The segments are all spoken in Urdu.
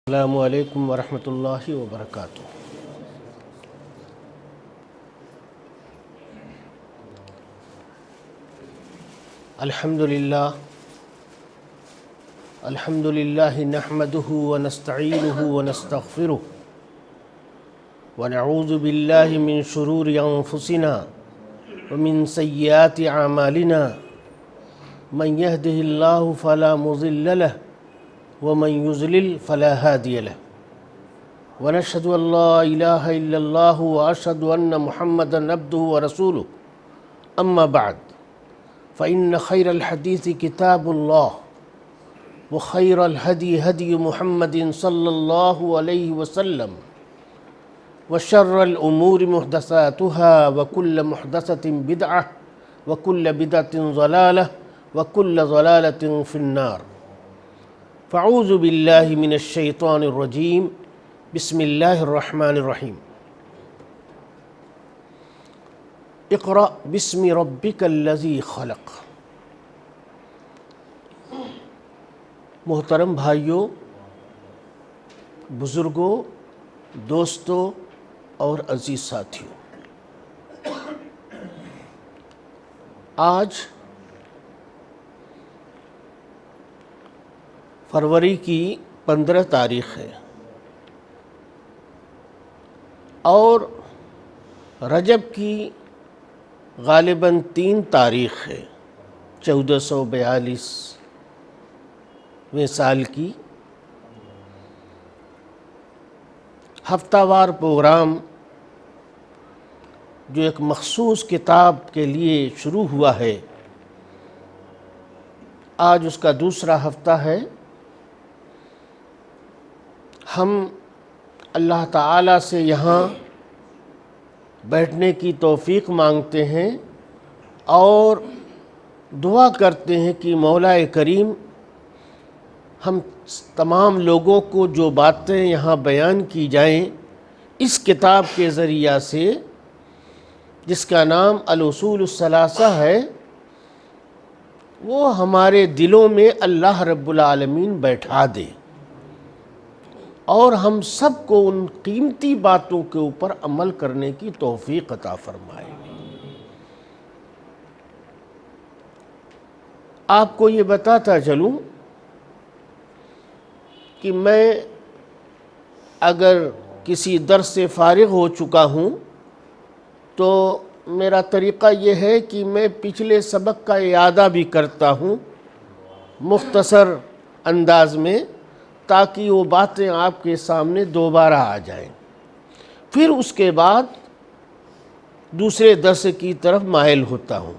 السلام علیکم ورحمۃ اللہ وبرکاتہ۔ الحمد للہ نحمده ونستعینه ونستغفره ونعوذ باللہ من شرور انفسنا ومن سیئات اعمالنا من يهده الله فلا مضل له ومن يضلل فلا هادي له ونشهد أن لا إله إلا الله وأشهد أن محمدا عبده ورسوله أما بعد فإن خير الحديث كتاب الله وخير الهدي هدي محمد صلى الله عليه وسلم وشر الأمور محدثاتها وكل محدثة بدعة وكل بدعة ضلالة وكل ضلالة في النار۔ فاعوذ باللہ من الشیطان الرجیم، بسم اللہ الرحمن الرحیم۔ اقرأ باسم ربک الذی خلق۔ محترم بھائیوں، بزرگوں، دوستوں اور عزیز ساتھیوں، آج فروری کی 15 تاریخ ہے اور رجب کی غالباً 3 تاریخ ہے 1442ویں سال کی۔ ہفتہ وار پروگرام جو ایک مخصوص کتاب کے لیے شروع ہوا ہے، آج اس کا دوسرا ہفتہ ہے۔ ہم اللہ تعالیٰ سے یہاں بیٹھنے کی توفیق مانگتے ہیں اور دعا کرتے ہیں کہ مولا کریم ہم تمام لوگوں کو جو باتیں یہاں بیان کی جائیں اس کتاب کے ذریعہ سے، جس کا نام الاصول الثلاثہ ہے، وہ ہمارے دلوں میں اللہ رب العالمین بیٹھا دے اور ہم سب کو ان قیمتی باتوں کے اوپر عمل کرنے کی توفیق عطا فرمائے۔ آپ کو یہ بتاتا چلوں کہ میں اگر کسی درس سے فارغ ہو چکا ہوں تو میرا طریقہ یہ ہے کہ میں پچھلے سبق کا اعادہ بھی کرتا ہوں مختصر انداز میں، تاکہ وہ باتیں آپ کے سامنے دوبارہ آ جائیں۔ پھر اس کے بعد دوسرے درس کی طرف مائل ہوتا ہوں۔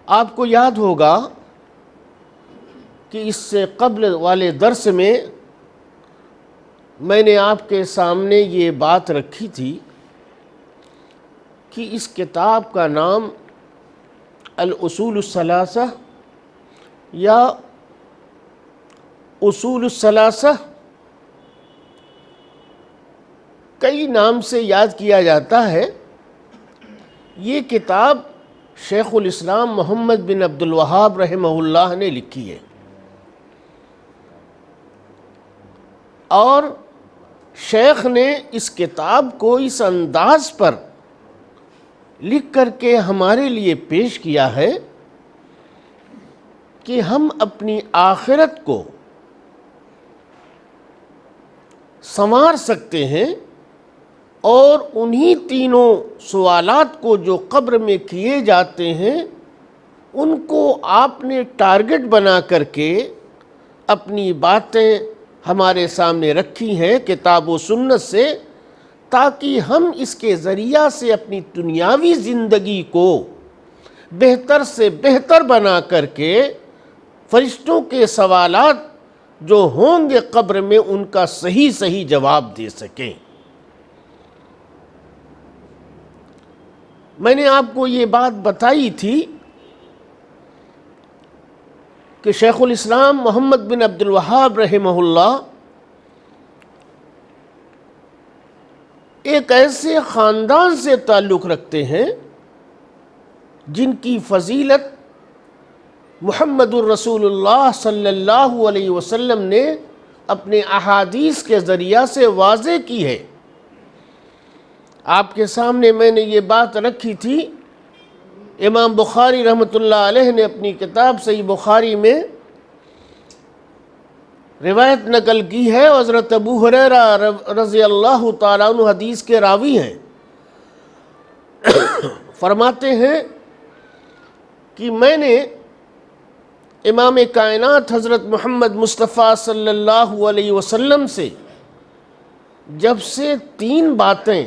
آپ کو یاد ہوگا کہ اس سے قبل والے درس میں نے آپ کے سامنے یہ بات رکھی تھی کہ اس کتاب کا نام الاصول الثلاثہ یا اصول الثلاثہ کئی نام سے یاد کیا جاتا ہے۔ یہ کتاب شیخ الاسلام محمد بن عبد الوہاب رحمہ اللہ نے لکھی ہے اور شیخ نے اس کتاب کو اس انداز پر لکھ کر کے ہمارے لیے پیش کیا ہے کہ ہم اپنی آخرت کو سنوار سکتے ہیں اور انہی تینوں سوالات کو جو قبر میں کیے جاتے ہیں ان کو آپ نے ٹارگٹ بنا کر کے اپنی باتیں ہمارے سامنے رکھی ہیں کتاب و سنت سے، تاکہ ہم اس کے ذریعہ سے اپنی دنیاوی زندگی کو بہتر سے بہتر بنا کر کے فرشتوں کے سوالات جو ہوں گے قبر میں ان کا صحیح جواب دے سکیں۔ میں نے آپ کو یہ بات بتائی تھی کہ شیخ الاسلام محمد بن عبد الوہاب رحمہ اللہ ایک ایسے خاندان سے تعلق رکھتے ہیں جن کی فضیلت محمد الرسول اللہ صلی اللہ علیہ وسلم نے اپنے احادیث کے ذریعہ سے واضح کی ہے۔ آپ کے سامنے میں نے یہ بات رکھی تھی، امام بخاری رحمۃ اللہ علیہ نے اپنی کتاب صحیح بخاری میں روایت نقل کی ہے، حضرت ابو ہریرہ رضی اللہ تعالیٰ عنہ حدیث کے راوی ہیں، فرماتے ہیں کہ میں نے امام کائنات حضرت محمد مصطفیٰ صلی اللہ علیہ وسلم سے جب سے 3 باتیں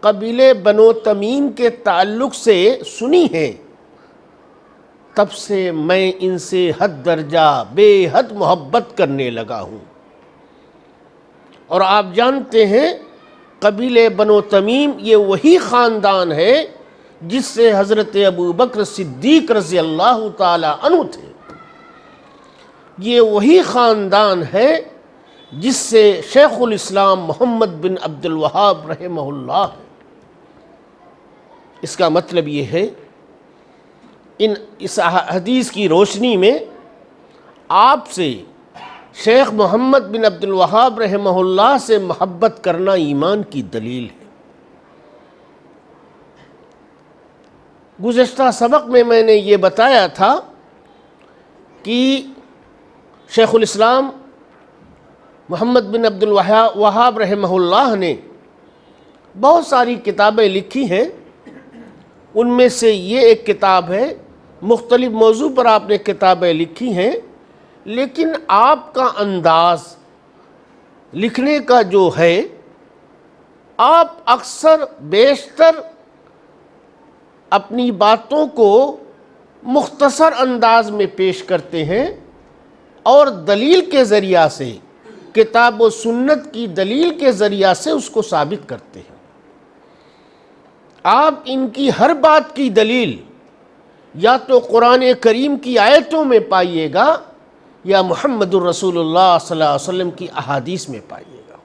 قبیلے بنو تمیم کے تعلق سے سنی ہیں، تب سے میں ان سے حد درجہ بے حد محبت کرنے لگا ہوں۔ اور آپ جانتے ہیں قبیلے بنو تمیم یہ وہی خاندان ہے جس سے حضرت ابو بکر صدیق رضی اللہ تعالی عنہ تھے، یہ وہی خاندان ہے جس سے شیخ الاسلام محمد بن عبد الوہاب رحمہ اللہ ہے۔ اس کا مطلب یہ ہے اس حدیث کی روشنی میں آپ سے شیخ محمد بن عبد الوہاب رحمہ اللہ سے محبت کرنا ایمان کی دلیل ہے۔ گزشتہ سبق میں نے یہ بتایا تھا کہ شیخ الاسلام محمد بن عبد الوہاب رحمہ اللہ نے بہت ساری کتابیں لکھی ہیں، ان میں سے یہ ایک کتاب ہے، مختلف موضوع پر آپ نے کتابیں لکھی ہیں، لیکن آپ کا انداز لکھنے کا جو ہے، آپ اکثر بیشتر اپنی باتوں کو مختصر انداز میں پیش کرتے ہیں اور دلیل کے ذریعہ سے، کتاب و سنت کی دلیل کے ذریعہ سے اس کو ثابت کرتے ہیں۔ آپ ان کی ہر بات کی دلیل یا تو قرآن کریم کی آیتوں میں پائیے گا یا محمد الرسول اللہ صلی اللہ علیہ وسلم کی احادیث میں پائیے گا۔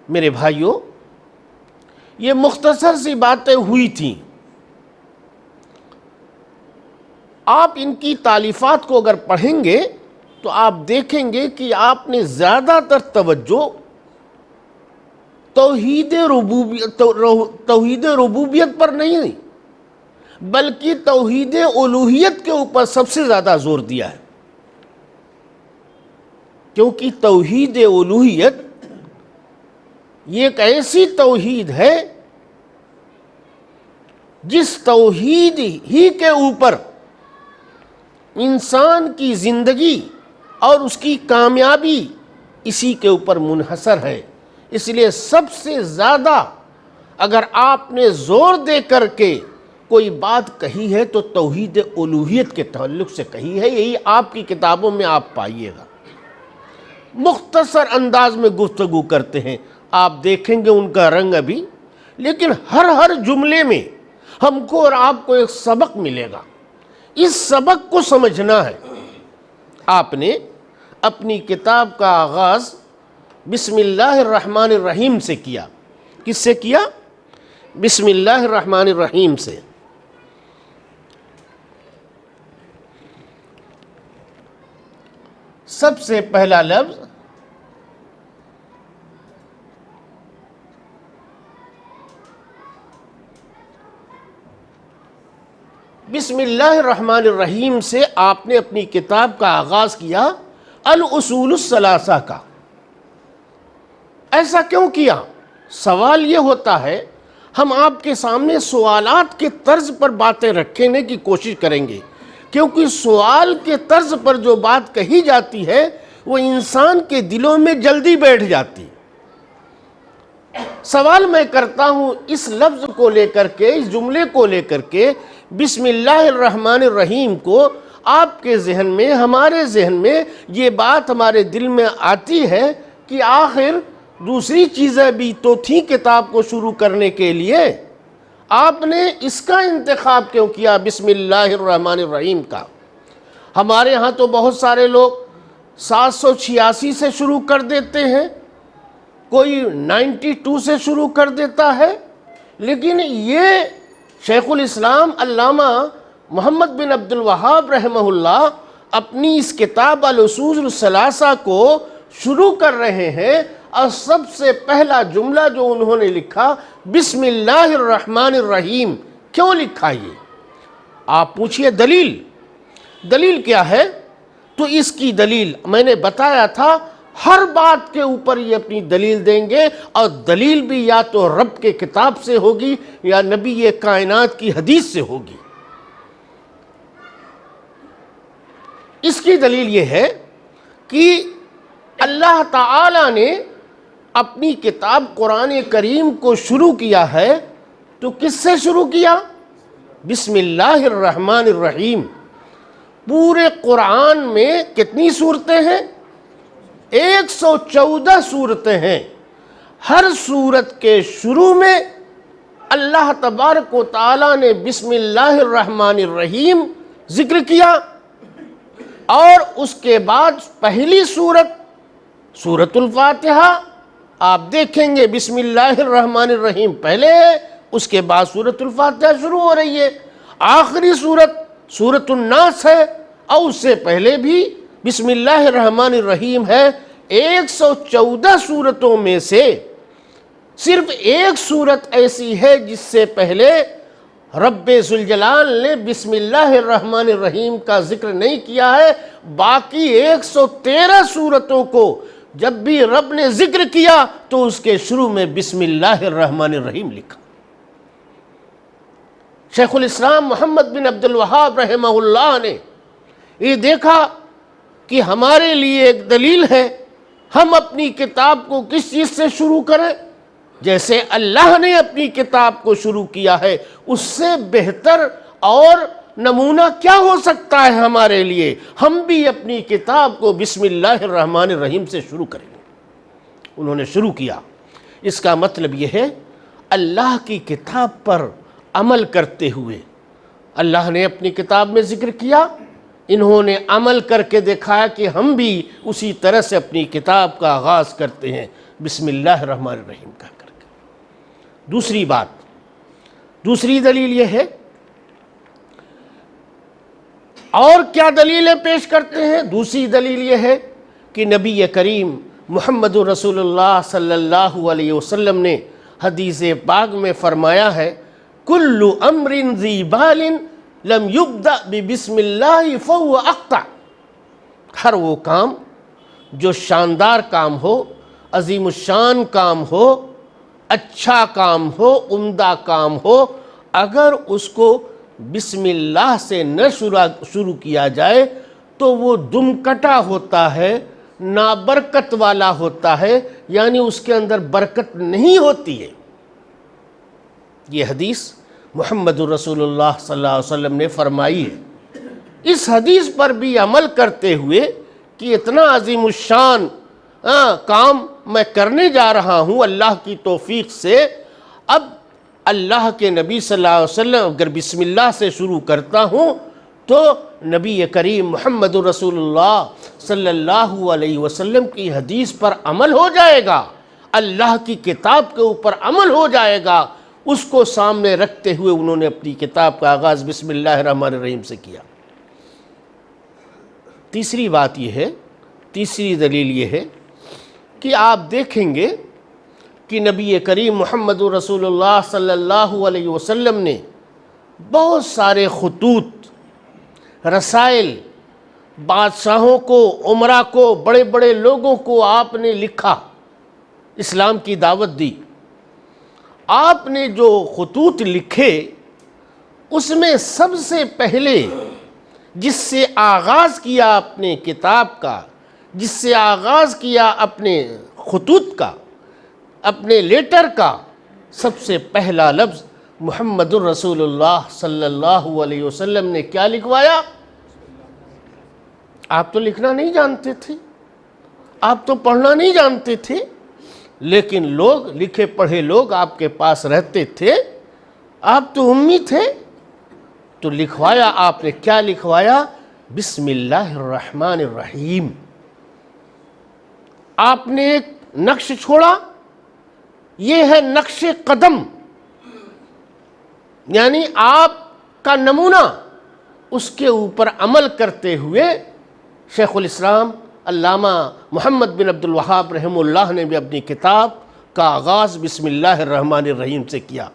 میرے بھائیوں، یہ مختصر سی باتیں ہوئی تھیں، آپ ان کی تالیفات کو اگر پڑھیں گے تو آپ دیکھیں گے کہ آپ نے زیادہ تر توجہ توحید ربوبیت پر نہیں بلکہ توحید الوہیت کے اوپر سب سے زیادہ زور دیا ہے، کیونکہ توحید الوہیت یہ ایک ایسی توحید ہے جس توحید ہی کے اوپر انسان کی زندگی اور اس کی کامیابی اسی کے اوپر منحصر ہے۔ اس لیے سب سے زیادہ اگر آپ نے زور دے کر کے کوئی بات کہی ہے تو توحید الوہیت کے تعلق سے کہی ہے، یہی آپ کی کتابوں میں آپ پائیے گا۔ مختصر انداز میں گفتگو کرتے ہیں، آپ دیکھیں گے ان کا رنگ ابھی، لیکن ہر جملے میں ہم کو اور آپ کو ایک سبق ملے گا۔ اس سبق کو سمجھنا ہے۔ آپ نے اپنی کتاب کا آغاز بسم اللہ الرحمن الرحیم سے کیا۔ کس سے کیا؟ بسم اللہ الرحمن الرحیم سے۔ سب سے پہلا لفظ بسم اللہ الرحمن الرحیم سے آپ نے اپنی کتاب کا آغاز کیا الاصول الثلاثہ کا۔ ایسا کیوں کیا؟ سوال یہ ہوتا ہے، ہم آپ کے سامنے سوالات کے طرز پر باتیں رکھنے کی کوشش کریں گے، کیونکہ سوال کے طرز پر جو بات کہی جاتی ہے وہ انسان کے دلوں میں جلدی بیٹھ جاتی۔ سوال میں کرتا ہوں اس لفظ کو لے کر کے، اس جملے کو لے کر کے، بسم اللہ الرحمن الرحیم کو، آپ کے ذہن میں، ہمارے ذہن میں یہ بات ہمارے دل میں آتی ہے کہ آخر دوسری چیزیں بھی تو تھیں کتاب کو شروع کرنے کے لیے، آپ نے اس کا انتخاب کیوں کیا بسم اللہ الرحمن الرحیم کا؟ ہمارے ہاں تو بہت سارے لوگ 786 سے شروع کر دیتے ہیں، کوئی 92 سے شروع کر دیتا ہے، لیکن یہ شیخ الاسلام علامہ محمد بن عبد الوہاب رحمہ اللہ اپنی اس کتاب الاصول الثلاثہ کو شروع کر رہے ہیں، اور سب سے پہلا جملہ جو انہوں نے لکھا بسم اللہ الرحمن الرحیم۔ کیوں لکھا یہ؟ آپ پوچھئے دلیل کیا ہے؟ تو اس کی دلیل میں نے بتایا تھا، ہر بات کے اوپر یہ اپنی دلیل دیں گے، اور دلیل بھی یا تو رب کے کتاب سے ہوگی یا نبی کائنات کی حدیث سے ہوگی۔ اس کی دلیل یہ ہے کہ اللہ تعالی نے اپنی کتاب قرآن کریم کو شروع کیا ہے تو کس سے شروع کیا؟ بسم اللہ الرحمن الرحیم۔ پورے قرآن میں کتنی صورتیں ہیں؟ 114 صورتیں ہیں۔ ہر صورت کے شروع میں اللہ تبارک و تعالی نے بسم اللہ الرحمن الرحیم ذکر کیا، اور اس کے بعد پہلی سورت الفاتحہ آپ دیکھیں گے بسم اللہ الرحمن الرحیم پہلے ہے، اس کے بعد سورت الفاتحہ شروع ہو رہی ہے۔ آخری سورت الناس ہے، اور اس سے پہلے بھی بسم اللہ الرحمن الرحیم ہے۔ 114 صورتوں میں سے صرف ایک صورت ایسی ہے جس سے پہلے رب ذوالجلال نے بسم اللہ الرحمن الرحیم کا ذکر نہیں کیا ہے۔ باقی 113 صورتوں کو جب بھی رب نے ذکر کیا تو اس کے شروع میں بسم اللہ الرحمن الرحیم لکھا۔ شیخ الاسلام محمد بن عبد الوہاب رحمہ اللہ نے یہ دیکھا کہ ہمارے لیے ایک دلیل ہے، ہم اپنی کتاب کو کس چیز سے شروع کریں؟ جیسے اللہ نے اپنی کتاب کو شروع کیا ہے، اس سے بہتر اور نمونہ کیا ہو سکتا ہے ہمارے لیے؟ ہم بھی اپنی کتاب کو بسم اللہ الرحمن الرحیم سے شروع کریں گے۔ انہوں نے شروع کیا۔ اس کا مطلب یہ ہے اللہ کی کتاب پر عمل کرتے ہوئے، اللہ نے اپنی کتاب میں ذکر کیا، انہوں نے عمل کر کے دکھایا کہ ہم بھی اسی طرح سے اپنی کتاب کا آغاز کرتے ہیں بسم اللہ الرحمن الرحیم کہہ کر کے۔ دوسری دلیل یہ ہے، اور کیا دلیلیں پیش کرتے ہیں؟ دوسری دلیل یہ ہے کہ نبی کریم محمد رسول اللہ صلی اللہ علیہ وسلم نے حدیث پاک میں فرمایا ہے کل امر ذی بال لم یبدأ ببسم اللہ فہو اقطع۔ ہر وہ کام جو شاندار کام ہو، عظیم الشان کام ہو، اچھا کام ہو، عمدہ کام ہو، اگر اس کو بسم اللہ سے نہ شروع کیا جائے تو وہ دم کٹا ہوتا ہے، نابرکت والا ہوتا ہے، یعنی اس کے اندر برکت نہیں ہوتی ہے۔ یہ حدیث محمد رسول اللہ صلی اللہ علیہ وسلم نے فرمائی ہے۔ اس حدیث پر بھی عمل کرتے ہوئے کہ اتنا عظیم الشان کام میں کرنے جا رہا ہوں اللہ کی توفیق سے، اب اللہ کے نبی صلی اللہ علیہ وسلم اگر بسم اللہ سے شروع کرتا ہوں تو نبی کریم محمد رسول اللہ صلی اللہ علیہ وسلم کی حدیث پر عمل ہو جائے گا، اللہ کی کتاب کے اوپر عمل ہو جائے گا۔ اس کو سامنے رکھتے ہوئے انہوں نے اپنی کتاب کا آغاز بسم اللہ الرحمن الرحیم سے کیا۔ تیسری بات یہ ہے، تیسری دلیل یہ ہے کہ آپ دیکھیں گے کہ نبی کریم محمد رسول اللہ صلی اللہ علیہ وسلم نے بہت سارے خطوط، رسائل، بادشاہوں کو، عمرا کو، بڑے بڑے لوگوں کو آپ نے لکھا، اسلام کی دعوت دی۔ آپ نے جو خطوط لکھے اس میں سب سے پہلے جس سے آغاز کیا اپنے کتاب کا، جس سے آغاز کیا اپنے خطوط کا، اپنے لیٹر کا، سب سے پہلا لفظ محمد الرسول اللہ صلی اللہ علیہ وسلم نے کیا لکھوایا؟ آپ تو لکھنا نہیں جانتے تھے، آپ تو پڑھنا نہیں جانتے تھے، لیکن لوگ، لکھے پڑھے لوگ آپ کے پاس رہتے تھے، آپ تو امی تھے، تو لکھوایا آپ نے کیا لکھوایا؟ بسم اللہ الرحمن الرحیم۔ آپ نے ایک نقش چھوڑا، یہ ہے نقش قدم، یعنی آپ کا نمونہ، اس کے اوپر عمل کرتے ہوئے شیخ الاسلام علامہ محمد بن عبد الوہاب رحمہ اللہ نے بھی اپنی کتاب کا آغاز بسم اللہ الرحمن الرحیم سے کیا۔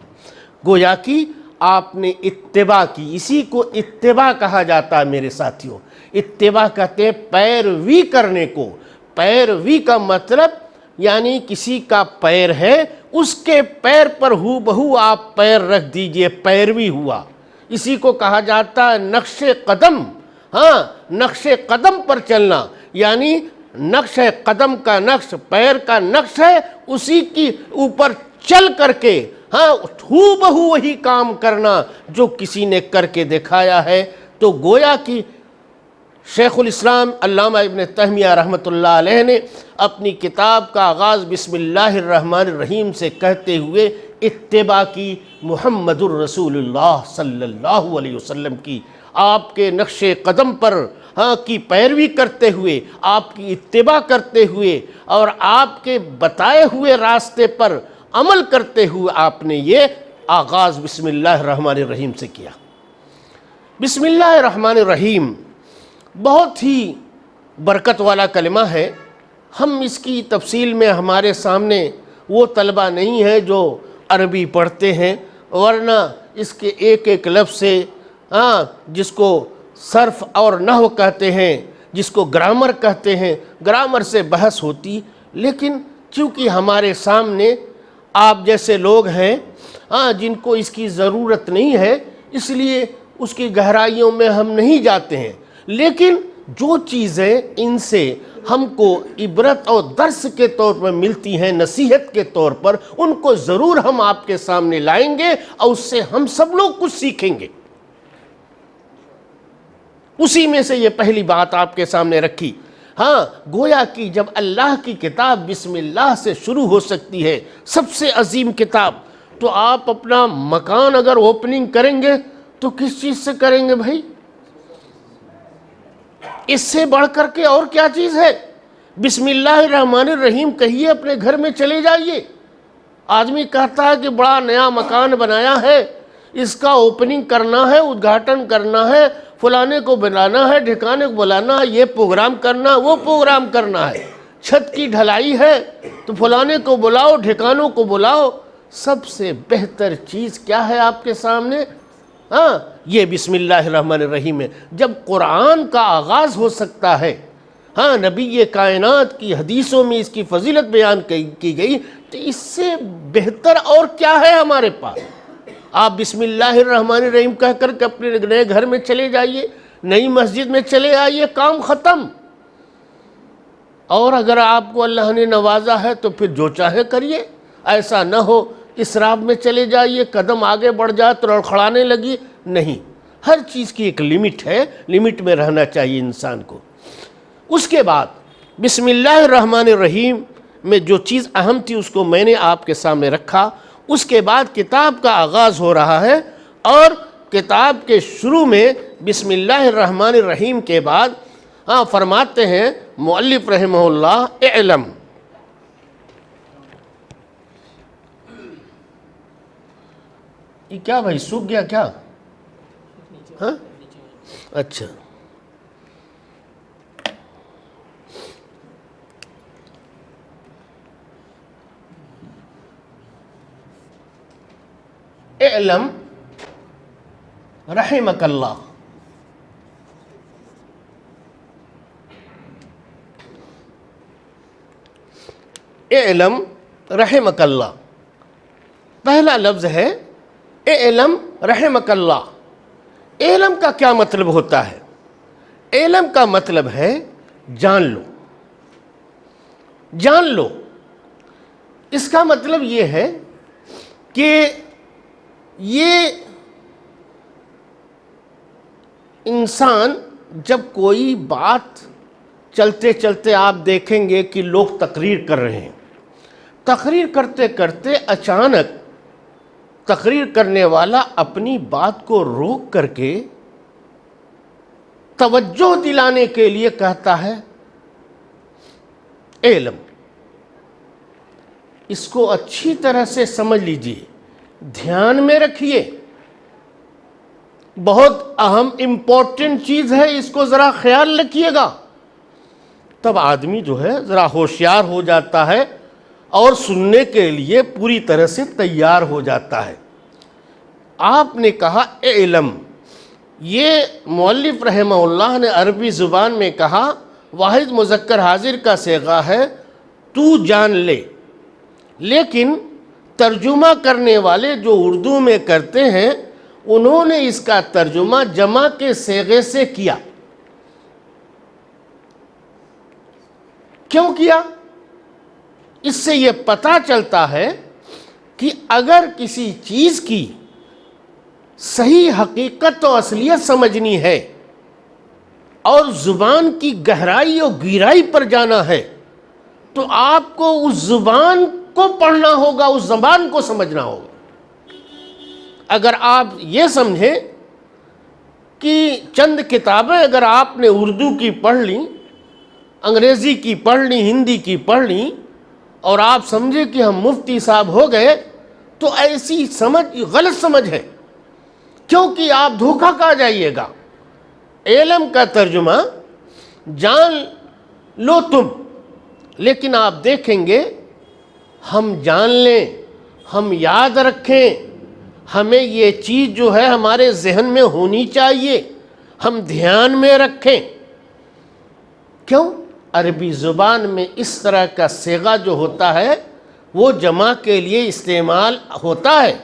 گویا کہ آپ نے اتباع کی، اسی کو اتباع کہا جاتا ہے میرے ساتھیوں۔ اتباع کہتے ہیں پیروی کرنے کو۔ پیروی کا مطلب یعنی کسی کا پیر ہے، اس کے پیر پر ہو بہو آپ پیر رکھ دیجئے، پیروی ہوا۔ اسی کو کہا جاتا ہے نقش قدم۔ ہاں، نقش قدم پر چلنا، یعنی نقش قدم کا نقش، پیر کا نقش ہے، اسی کی اوپر چل کر کے ہاں ہو بہو وہی کام کرنا جو کسی نے کر کے دکھایا ہے۔ تو گویا کہ شیخ الاسلام علامہ ابن تیمیہ رحمۃ اللہ علیہ نے اپنی کتاب کا آغاز بسم اللہ الرحمن الرحیم سے کہتے ہوئے اتباع کی، محمد الرسول اللہ صلی اللہ علیہ وسلم کی، آپ کے نقش قدم پر کی پیروی کرتے ہوئے، آپ کی اتباع کرتے ہوئے اور آپ کے بتائے ہوئے راستے پر عمل کرتے ہوئے آپ نے یہ آغاز بسم اللہ الرحمن الرحیم سے کیا۔ بسم اللہ الرحمن الرحیم بہت ہی برکت والا کلمہ ہے۔ ہم اس کی تفصیل میں ہمارے سامنے وہ طلبہ نہیں ہے جو عربی پڑھتے ہیں، ورنہ اس کے ایک ایک لفظ سے جس کو صرف اور نحو کہتے ہیں، جس کو گرامر کہتے ہیں، گرامر سے بحث ہوتی، لیکن چونکہ ہمارے سامنے آپ جیسے لوگ ہیں جن کو اس کی ضرورت نہیں ہے، اس لیے اس کی گہرائیوں میں ہم نہیں جاتے ہیں، لیکن جو چیزیں ان سے ہم کو عبرت اور درس کے طور پر ملتی ہیں، نصیحت کے طور پر، ان کو ضرور ہم آپ کے سامنے لائیں گے اور اس سے ہم سب لوگ کچھ سیکھیں گے۔ اسی میں سے یہ پہلی بات آپ کے سامنے رکھی۔ ہاں، گویا کہ جب اللہ کی کتاب بسم اللہ سے شروع ہو سکتی ہے، سب سے عظیم کتاب، تو آپ اپنا مکان اگر اوپننگ کریں گے تو کس چیز سے کریں گے بھائی؟ اس سے بڑھ کر کے اور کیا چیز ہے؟ بسم اللہ الرحمن الرحیم کہیے، اپنے گھر میں چلے جائیے۔ آدمی کہتا ہے کہ بڑا نیا مکان بنایا ہے، اس کا اوپننگ کرنا ہے، ادگھاٹن کرنا ہے، فلانے کو بلانا ہے، ڈھکانے کو بلانا ہے، یہ پروگرام کرنا، وہ پروگرام کرنا ہے، چھت کی ڈھلائی ہے تو فلانے کو بلاؤ، ڈھکانوں کو بلاؤ۔ سب سے بہتر چیز کیا ہے آپ کے سامنے؟ یہ بسم اللہ الرحمن الرحیم ہے۔ جب قرآن کا آغاز ہو سکتا ہے، نبی کائنات کی حدیثوں میں اس کی فضیلت بیان کی گئی، تو اس سے بہتر اور کیا ہے ہمارے پاس؟ آپ بسم اللہ الرحمن الرحیم کہہ کر کے اپنے نئے گھر میں چلے جائیے، نئی مسجد میں چلے آئیے، کام ختم۔ اور اگر آپ کو اللہ نے نوازا ہے تو پھر جو چاہے کریے، ایسا نہ ہو اسراف میں چلے جائیے، قدم آگے بڑھ جائے تو لڑکھڑانے لگی۔ نہیں، ہر چیز کی ایک لمٹ ہے، لمٹ میں رہنا چاہیے انسان کو۔ اس کے بعد بسم اللہ الرحمن الرحیم میں جو چیز اہم تھی اس کو میں نے آپ کے سامنے رکھا۔ اس کے بعد کتاب کا آغاز ہو رہا ہے، اور کتاب کے شروع میں بسم اللہ الرحمن الرحیم کے بعد فرماتے ہیں مؤلف رحمہ اللہ، اعلم۔ یہ کیا بھائی، سوکھ گیا کیا؟ اچھا، اعلم رحمک اللہ۔ اعلم رحمک اللہ، پہلا لفظ ہے اعلم رحمک اللہ۔ علم کا کیا مطلب ہوتا ہے؟ علم کا مطلب ہے جان لو، جان لو۔ اس کا مطلب یہ ہے کہ یہ انسان جب کوئی بات چلتے چلتے آپ دیکھیں گے کہ لوگ تقریر کر رہے ہیں، تقریر کرتے کرتے اچانک تقریر کرنے والا اپنی بات کو روک کر کے توجہ دلانے کے لیے کہتا ہے علم۔ اس کو اچھی طرح سے سمجھ لیجئے، دھیان میں رکھیے، بہت اہم امپورٹنٹ چیز ہے، اس کو ذرا خیال رکھیے گا۔ تب آدمی جو ہے ذرا ہوشیار ہو جاتا ہے اور سننے کے لیے پوری طرح سے تیار ہو جاتا ہے۔ آپ نے کہا علم، یہ مؤلف رحمہ اللہ نے عربی زبان میں کہا، واحد مذکر حاضر کا صیغہ ہے، تو جان لے، لیکن ترجمہ کرنے والے جو اردو میں کرتے ہیں انہوں نے اس کا ترجمہ جمع کے صیغے سے کیا۔ کیوں کیا؟ اس سے یہ پتہ چلتا ہے کہ اگر کسی چیز کی صحیح حقیقت و اصلیت سمجھنی ہے اور زبان کی گہرائی و گہرائی پر جانا ہے تو آپ کو اس زبان کو پڑھنا ہوگا، اس زبان کو سمجھنا ہوگا۔ اگر آپ یہ سمجھیں کہ چند کتابیں اگر آپ نے اردو کی پڑھ لیں، انگریزی کی پڑھ لیں، ہندی کی پڑھ لیں اور آپ سمجھیں کہ ہم مفتی صاحب ہو گئے، تو ایسی سمجھ غلط سمجھ ہے، کیونکہ آپ دھوکہ کھا جائیے گا۔ علم کا ترجمہ جان لو تم، لیکن آپ دیکھیں گے ہم جان لیں، ہم یاد رکھیں، ہمیں یہ چیز جو ہے ہمارے ذہن میں ہونی چاہیے، ہم دھیان میں رکھیں۔ کیوں؟ عربی زبان میں اس طرح کا صیغہ جو ہوتا ہے وہ جمع کے لیے استعمال ہوتا ہے،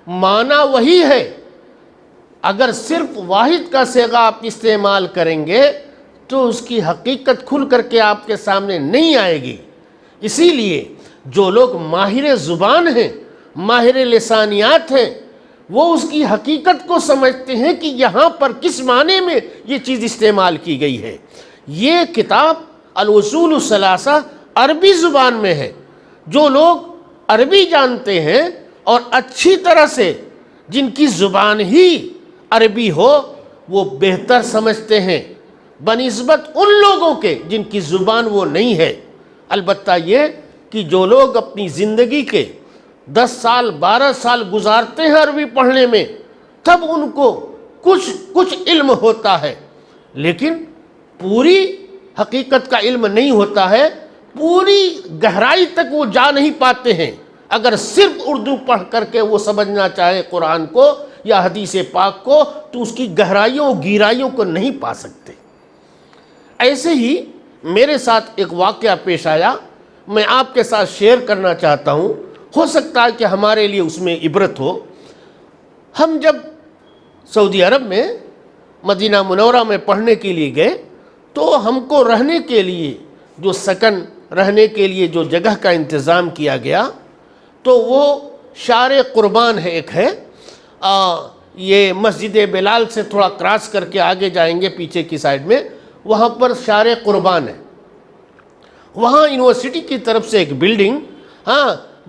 معنی وہی ہے۔ اگر صرف واحد کا صیغہ آپ استعمال کریں گے تو اس کی حقیقت کھل کر کے آپ کے سامنے نہیں آئے گی۔ اسی لیے جو لوگ ماہر زبان ہیں، ماہر لسانیات ہیں، وہ اس کی حقیقت کو سمجھتے ہیں کہ یہاں پر کس معنی میں یہ چیز استعمال کی گئی ہے۔ یہ کتاب الاصول الثلاثہ عربی زبان میں ہے۔ جو لوگ عربی جانتے ہیں اور اچھی طرح سے جن کی زبان ہی عربی ہو وہ بہتر سمجھتے ہیں بنسبت ان لوگوں کے جن کی زبان وہ نہیں ہے۔ البتہ یہ کہ جو لوگ اپنی زندگی کے 10 سال 12 سال گزارتے ہیں عربی پڑھنے میں، تب ان کو کچھ علم ہوتا ہے، لیکن پوری حقیقت کا علم نہیں ہوتا ہے، پوری گہرائی تک وہ جا نہیں پاتے ہیں۔ اگر صرف اردو پڑھ کر کے وہ سمجھنا چاہے قرآن کو یا حدیث پاک کو تو اس کی گہرائیوں و گہرائیوں کو نہیں پا سکتے۔ ایسے ہی میرے ساتھ ایک واقعہ پیش آیا، میں آپ کے ساتھ شیئر کرنا چاہتا ہوں، ہو سکتا ہے کہ ہمارے لیے اس میں عبرت ہو۔ ہم جب سعودی عرب میں مدینہ منورہ میں پڑھنے کے لیے گئے تو ہم کو رہنے کے لیے جو سکن، رہنے کے لیے جو جگہ کا انتظام کیا گیا تو وہ شارع قربان ہے، ایک ہے، یہ مسجد بلال سے تھوڑا کراس کر کے آگے جائیں گے پیچھے کی سائیڈ میں، وہاں پر شارع قربان ہے۔ وہاں یونیورسٹی کی طرف سے ایک بلڈنگ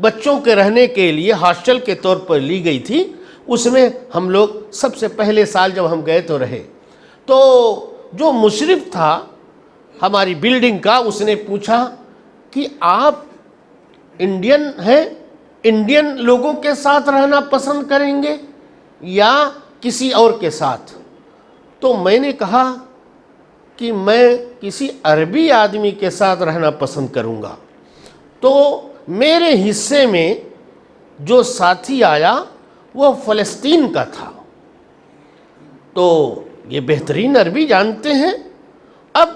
بچوں کے رہنے کے لیے ہاسٹل کے طور پر لی گئی تھی۔ اس میں ہم لوگ سب سے پہلے سال جب ہم گئے تو رہے، تو جو مشرف تھا ہماری بلڈنگ کا، اس نے پوچھا کہ آپ انڈین ہیں، انڈین لوگوں کے ساتھ رہنا پسند کریں گے یا کسی اور کے ساتھ؟ تو میں نے کہا کہ میں کسی عربی آدمی کے ساتھ رہنا پسند کروں گا۔ تو میرے حصے میں جو ساتھی آیا وہ فلسطین کا تھا، تو یہ بہترین عربی جانتے ہیں۔ اب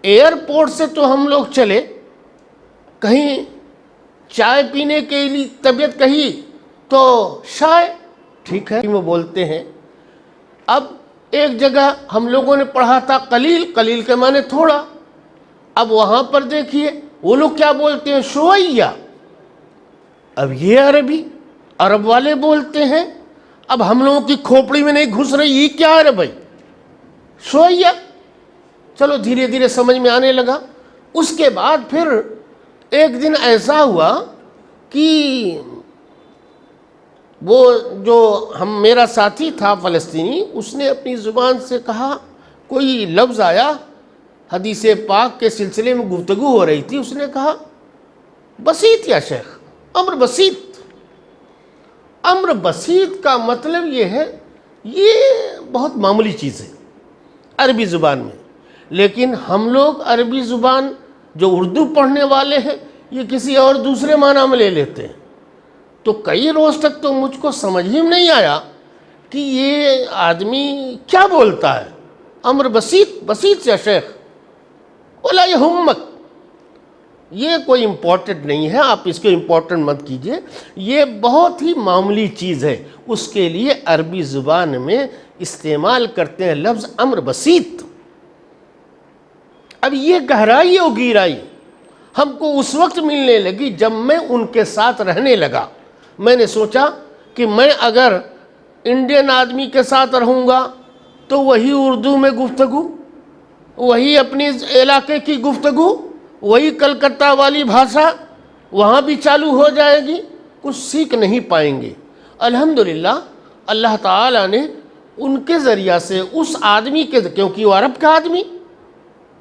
ایئرپورٹ سے تو ہم لوگ چلے، کہیں چائے پینے کے لیے طبیعت کہی تو شائے، ٹھیک ہے وہ بولتے ہیں۔ اب ایک جگہ ہم لوگوں نے پڑھا تھا قلیل، قلیل کے معنی تھوڑا، اب وہاں پر دیکھیے وہ لوگ کیا بولتے ہیں، شویہ۔ اب یہ عربی عرب والے بولتے ہیں، اب ہم لوگوں کی کھوپڑی میں نہیں گھس رہی، یہ کیا ہے بھائی، شویہ۔ چلو دھیرے دھیرے سمجھ میں آنے لگا۔ اس کے بعد پھر ایک دن ایسا ہوا کہ وہ جو میرا ساتھی تھا فلسطینی، اس نے اپنی زبان سے کہا، کوئی لفظ آیا، حدیث پاک کے سلسلے میں گفتگو ہو رہی تھی، اس نے کہا بسیط یا شیخ، امر بسیط۔ امر بسیط کا مطلب یہ ہے، یہ بہت معمولی چیز ہے عربی زبان میں، لیکن ہم لوگ عربی زبان جو اردو پڑھنے والے ہیں یہ کسی اور دوسرے معنی میں لے لیتے ہیں. تو کئی روز تک تو مجھ کو سمجھ ہی نہیں آیا کہ یہ آدمی کیا بولتا ہے. امر بسیط سے شیخ ولا یہمک، یہ کوئی امپورٹنٹ نہیں ہے، آپ اس کو امپورٹنٹ مت کیجئے، یہ بہت ہی معمولی چیز ہے. اس کے لیے عربی زبان میں استعمال کرتے ہیں لفظ امر بسیط. اب یہ گہرائی اور گہرائی ہم کو اس وقت ملنے لگی جب میں ان کے ساتھ رہنے لگا. میں نے سوچا کہ میں اگر انڈین آدمی کے ساتھ رہوں گا تو وہی اردو میں گفتگو، وہی اپنی علاقے کی گفتگو، وہی کلکتہ والی بھاشا وہاں بھی چالو ہو جائے گی، کچھ سیکھ نہیں پائیں گے. الحمدللہ اللہ تعالیٰ نے ان کے ذریعہ سے اس آدمی کے، کیونکہ وہ عرب کا آدمی،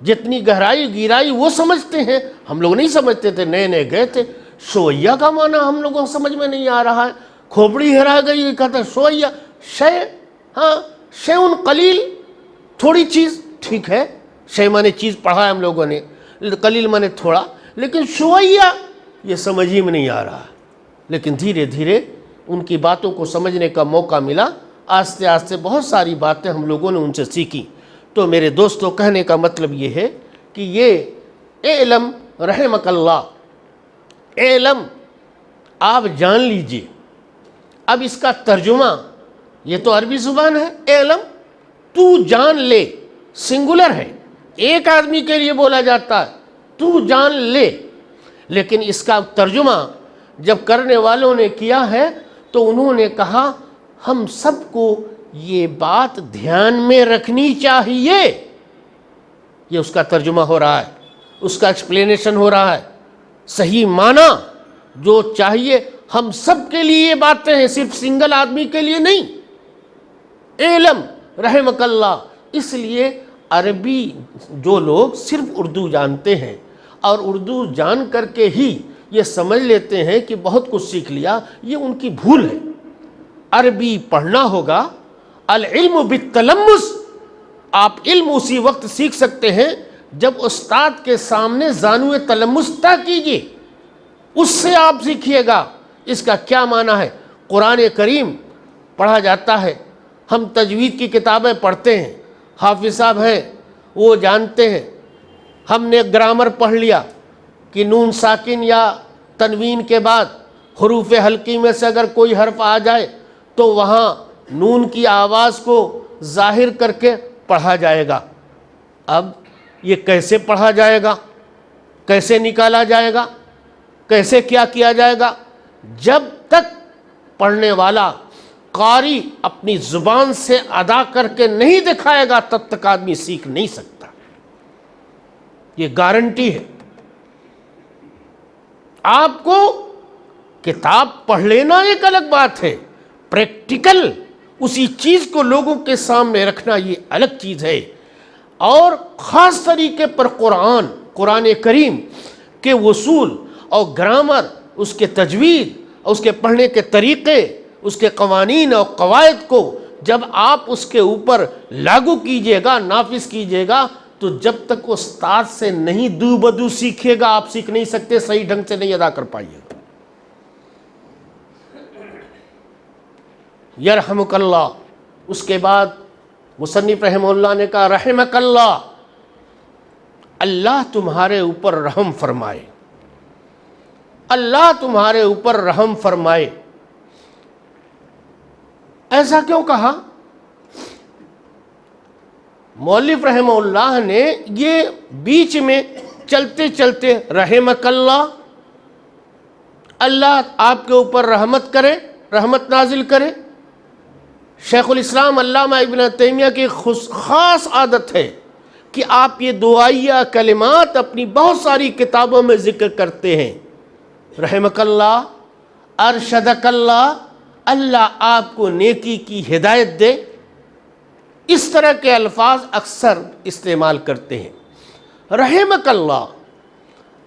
جتنی گہرائی گہرائی وہ سمجھتے ہیں ہم لوگ نہیں سمجھتے تھے، نئے نئے گئے تھے. شویہ کا معنی ہم لوگوں کو سمجھ میں نہیں آ رہا ہے، کھوپڑی ہرا گئی، کہتا ہے شویہ شے، ہاں شیء قلیل، تھوڑی چیز، ٹھیک ہے، شے مانے چیز پڑھا ہے ہم لوگوں نے، قلیل مانے تھوڑا، لیکن شویہ یہ سمجھ ہی میں نہیں آ رہا. لیکن دھیرے دھیرے ان کی باتوں کو سمجھنے کا موقع ملا، آہستہ آہستہ بہت ساری باتیں ہم لوگوں نے ان سے سیکھی. تو میرے دوستوں کہنے کا مطلب یہ ہے کہ یہ اعلم رحمک اللہ، اعلم آپ جان لیجئے. اب اس کا ترجمہ، یہ تو عربی زبان ہے، اعلم تو جان لے، سنگولر ہے، ایک آدمی کے لیے بولا جاتا ہے تو جان لے. لیکن اس کا ترجمہ جب کرنے والوں نے کیا ہے تو انہوں نے کہا ہم سب کو یہ بات دھیان میں رکھنی چاہیے. یہ اس کا ترجمہ ہو رہا ہے، اس کا ایکسپلینیشن ہو رہا ہے. صحیح معنی جو چاہیے ہم سب کے لیے یہ باتیں ہیں، صرف سنگل آدمی کے لیے نہیں. علم رحمک اللہ. اس لیے عربی جو لوگ صرف اردو جانتے ہیں اور اردو جان کر کے ہی یہ سمجھ لیتے ہیں کہ بہت کچھ سیکھ لیا، یہ ان کی بھول ہے. عربی پڑھنا ہوگا. العلم بالتلمس، آپ علم اسی وقت سیکھ سکتے ہیں جب استاد کے سامنے زانوِ تلمس طے کیجیے، اس سے آپ سیکھیے گا اس کا کیا معنی ہے. قرآن کریم پڑھا جاتا ہے، ہم تجوید کی کتابیں پڑھتے ہیں، حافظ صاحب ہیں وہ جانتے ہیں. ہم نے گرامر پڑھ لیا کہ نون ساکن یا تنوین کے بعد حروف حلقی میں سے اگر کوئی حرف آ جائے تو وہاں نون کی آواز کو ظاہر کر کے پڑھا جائے گا. اب یہ کیسے پڑھا جائے گا، کیسے نکالا جائے گا، کیسے کیا جائے گا؟ جب تک پڑھنے والا قاری اپنی زبان سے ادا کر کے نہیں دکھائے گا تب تک آدمی سیکھ نہیں سکتا. یہ گارنٹی ہے. آپ کو کتاب پڑھ لینا ایک الگ بات ہے، پریکٹیکل اسی چیز کو لوگوں کے سامنے رکھنا یہ الگ چیز ہے. اور خاص طریقے پر قرآن کریم کے وصول اور گرامر، اس کے تجوید، اس کے پڑھنے کے طریقے، اس کے قوانین اور قواعد کو جب آپ اس کے اوپر لاگو کیجئے گا، نافذ کیجئے گا، تو جب تک استاد سے نہیں دو بدو سیکھے گا آپ سیکھ نہیں سکتے، صحیح ڈھنگ سے نہیں ادا کر پائیے گا. یرحمک اللہ. اس کے بعد مصنف رحمہ اللہ نے کہا رحمک اللہ، اللہ تمہارے اوپر رحم فرمائے، اللہ تمہارے اوپر رحم فرمائے. ایسا کیوں کہا؟ مؤلف رحمہ اللہ نے یہ بیچ میں چلتے چلتے رحمک اللہ، اللہ آپ کے اوپر رحمت کرے، رحمت نازل کرے. شیخ الاسلام علامہ ابن تیمیہ کی خاص عادت ہے کہ آپ یہ دعائیہ کلمات اپنی بہت ساری کتابوں میں ذکر کرتے ہیں. رحمک اللہ، ارشدک اللہ، اللہ آپ کو نیکی کی ہدایت دے. اس طرح کے الفاظ اکثر استعمال کرتے ہیں. رحمک اللہ،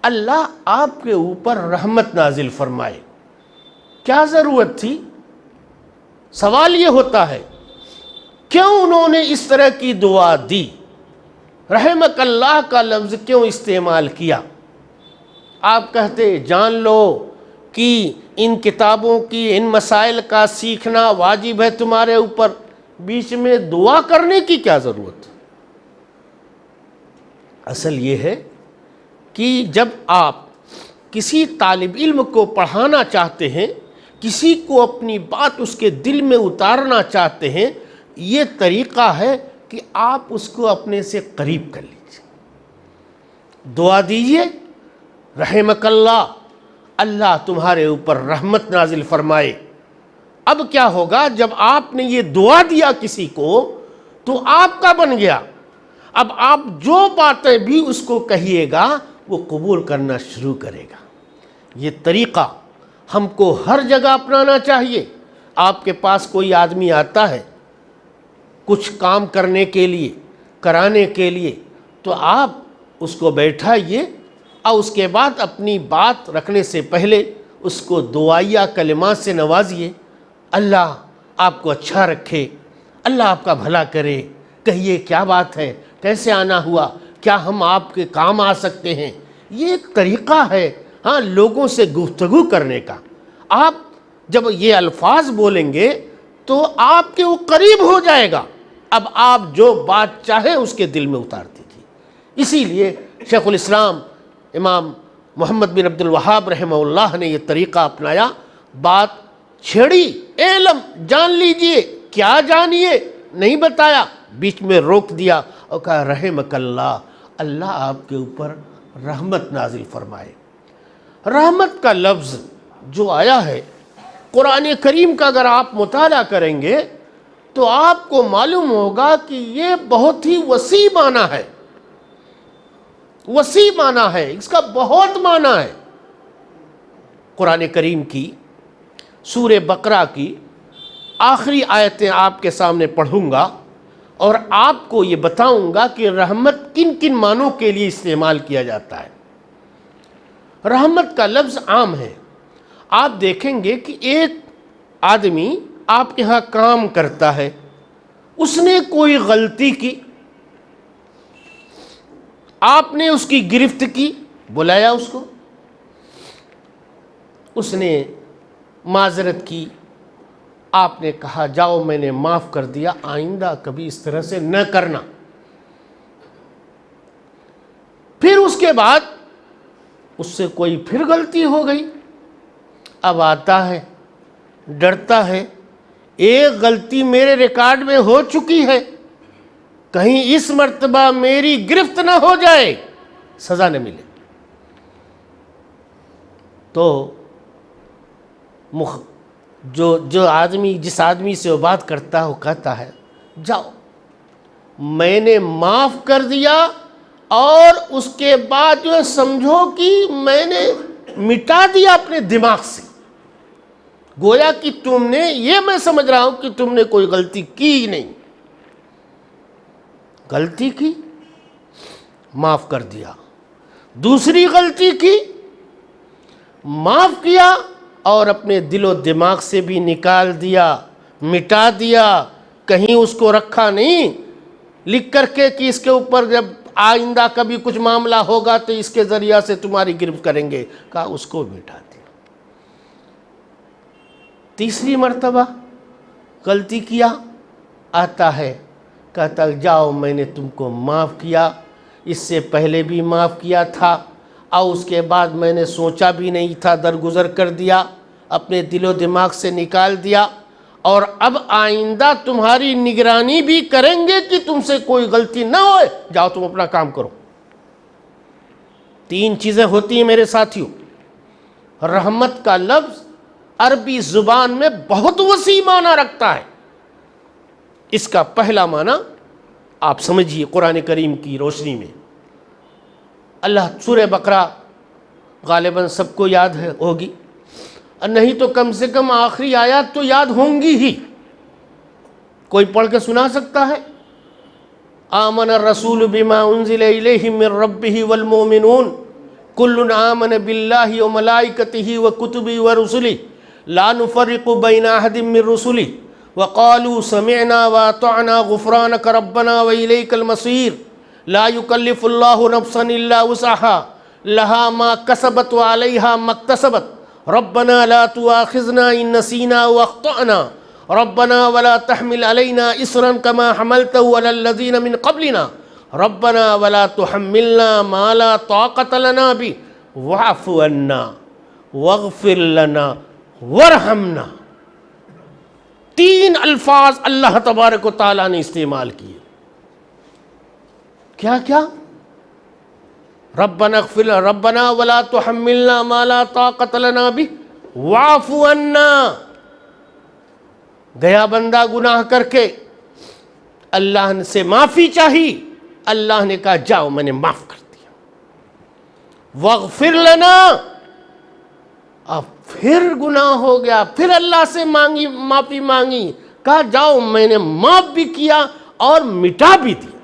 اللہ آپ کے اوپر رحمت نازل فرمائے. کیا ضرورت تھی؟ سوال یہ ہوتا ہے کیوں انہوں نے اس طرح کی دعا دی؟ رحمک اللہ کا لفظ کیوں استعمال کیا؟ آپ کہتے جان لو کہ ان کتابوں کی ان مسائل کا سیکھنا واجب ہے تمہارے اوپر، بیچ میں دعا کرنے کی کیا ضرورت؟ اصل یہ ہے کہ جب آپ کسی طالب علم کو پڑھانا چاہتے ہیں، کسی کو اپنی بات اس کے دل میں اتارنا چاہتے ہیں، یہ طریقہ ہے کہ آپ اس کو اپنے سے قریب کر لیجیے، دعا دیجیے رحمک اللہ، اللہ تمہارے اوپر رحمت نازل فرمائے۔ اب کیا ہوگا؟ جب آپ نے یہ دعا دیا کسی کو تو آپ کا بن گیا، اب آپ جو باتیں بھی اس کو کہیے گا وہ قبول کرنا شروع کرے گا۔ یہ طریقہ ہم کو ہر جگہ اپنانا چاہیے۔ آپ کے پاس کوئی آدمی آتا ہے کچھ کام کرنے کے لیے، کرانے کے لیے، تو آپ اس کو بیٹھائیے اور اس کے بعد اپنی بات رکھنے سے پہلے اس کو دعائیہ کلمات سے نوازیے۔ اللہ آپ کو اچھا رکھے، اللہ آپ کا بھلا کرے، کہیے کیا بات ہے، کیسے آنا ہوا، کیا ہم آپ کے کام آ سکتے ہیں۔ یہ ایک طریقہ ہے ہاں لوگوں سے گفتگو کرنے کا۔ آپ جب یہ الفاظ بولیں گے تو آپ کے وہ قریب ہو جائے گا، اب آپ جو بات چاہیں اس کے دل میں اتار دیجیے۔ اسی لیے شیخ الاسلام امام محمد بن عبد الوہاب رحمہ اللہ نے یہ طریقہ اپنایا، بات چھیڑی، علم جان لیجئے، کیا جانیے نہیں بتایا، بیچ میں روک دیا اور کہا رحمک اللہ، اللہ آپ کے اوپر رحمت نازل فرمائے۔ رحمت کا لفظ جو آیا ہے قرآن کریم کا اگر آپ مطالعہ کریں گے تو آپ کو معلوم ہوگا کہ یہ بہت ہی وسیع معنی ہے، وسیع معنی ہے، اس کا بہت معنی ہے۔ قرآن کریم کی سورہ بقرہ کی آخری آیتیں آپ کے سامنے پڑھوں گا اور آپ کو یہ بتاؤں گا کہ رحمت کن کن معنوں کے لیے استعمال کیا جاتا ہے۔ رحمت کا لفظ عام ہے۔ آپ دیکھیں گے کہ ایک آدمی آپ کے ہاں کام کرتا ہے، اس نے کوئی غلطی کی، آپ نے اس کی گرفت کی، بلایا اس کو، اس نے معذرت کی، آپ نے کہا جاؤ میں نے معاف کر دیا، آئندہ کبھی اس طرح سے نہ کرنا۔ پھر اس کے بعد اس سے کوئی پھر غلطی ہو گئی، اب آتا ہے، ڈرتا ہے، ایک غلطی میرے ریکارڈ میں ہو چکی ہے، کہیں اس مرتبہ میری گرفت نہ ہو جائے، سزا نہ ملے۔ تو جو آدمی جس آدمی سے وہ بات کرتا ہے وہ کہتا ہے جاؤ میں نے معاف کر دیا، اور اس کے بعد جو سمجھو کہ میں نے مٹا دیا اپنے دماغ سے، گویا کہ تم نے، یہ میں سمجھ رہا ہوں کہ تم نے کوئی غلطی کی ہی نہیں، غلطی کی معاف کر دیا، دوسری غلطی کی معاف کیا اور اپنے دل و دماغ سے بھی نکال دیا، مٹا دیا، کہیں اس کو رکھا نہیں لکھ کر کے کہ اس کے اوپر جب آئندہ کبھی کچھ معاملہ ہوگا تو اس کے ذریعہ سے تمہاری گرفت کریں گے، کہا اس کو مٹا دیا۔ تیسری مرتبہ غلطی کیا، آتا ہے کہتا جاؤ میں نے تم کو معاف کیا، اس سے پہلے بھی معاف کیا تھا اور اس کے بعد میں نے سوچا بھی نہیں تھا، درگزر کر دیا، اپنے دل و دماغ سے نکال دیا، اور اب آئندہ تمہاری نگرانی بھی کریں گے کہ تم سے کوئی غلطی نہ ہوئے، جاؤ تم اپنا کام کرو۔ تین چیزیں ہوتی ہیں میرے ساتھیوں۔ رحمت کا لفظ عربی زبان میں بہت وسیع معنی رکھتا ہے۔ اس کا پہلا معنی آپ سمجھیے قرآن کریم کی روشنی میں، اللہ سورہ بقرہ غالباً سب کو یاد ہے ہوگی، اور نہیں تو کم سے کم آخری آیات تو یاد ہوں گی ہی، کوئی پڑھ کے سنا سکتا ہے؟ آمن الرسول بما انزل الیہ من ربہ والمؤمنون کل آمن باللہ وملائکتہ وکتبہ ورسلہ لا نفرق بین احد من رسلہ وقالوا سمعنا واطعنا غفرانک ربنا والیک المصیر لا یکلف اللہ نفسا الا وسعها لها ما کسبت وعلیها ما اکتسبت ربنا لا تؤاخذنا ان نسینا واخطأنا ربنا ولا تحمل علينا إصرا كما حملته على الذين من قبلنا ربنا ولا تحملنا ما لا طاقة لنا به واعف عنا واغفر لنا وارحمنا. 3 الفاظ اللہ تبارک و تعالیٰ نے استعمال کیے. کیا کیا؟ ربنا اغفر ربنا ولا تحملنا ما لا طاقة لنا به واعف عنا. گیا بندہ گناہ کر کے اللہ سے معافی چاہی، اللہ نے کہا جاؤ میں نے معاف کر دیا. واغفر لنا، اب پھر گناہ ہو گیا، پھر اللہ سے مانگی، معافی مانگی، کہا جاؤ میں نے معاف بھی کیا اور مٹا بھی دیا.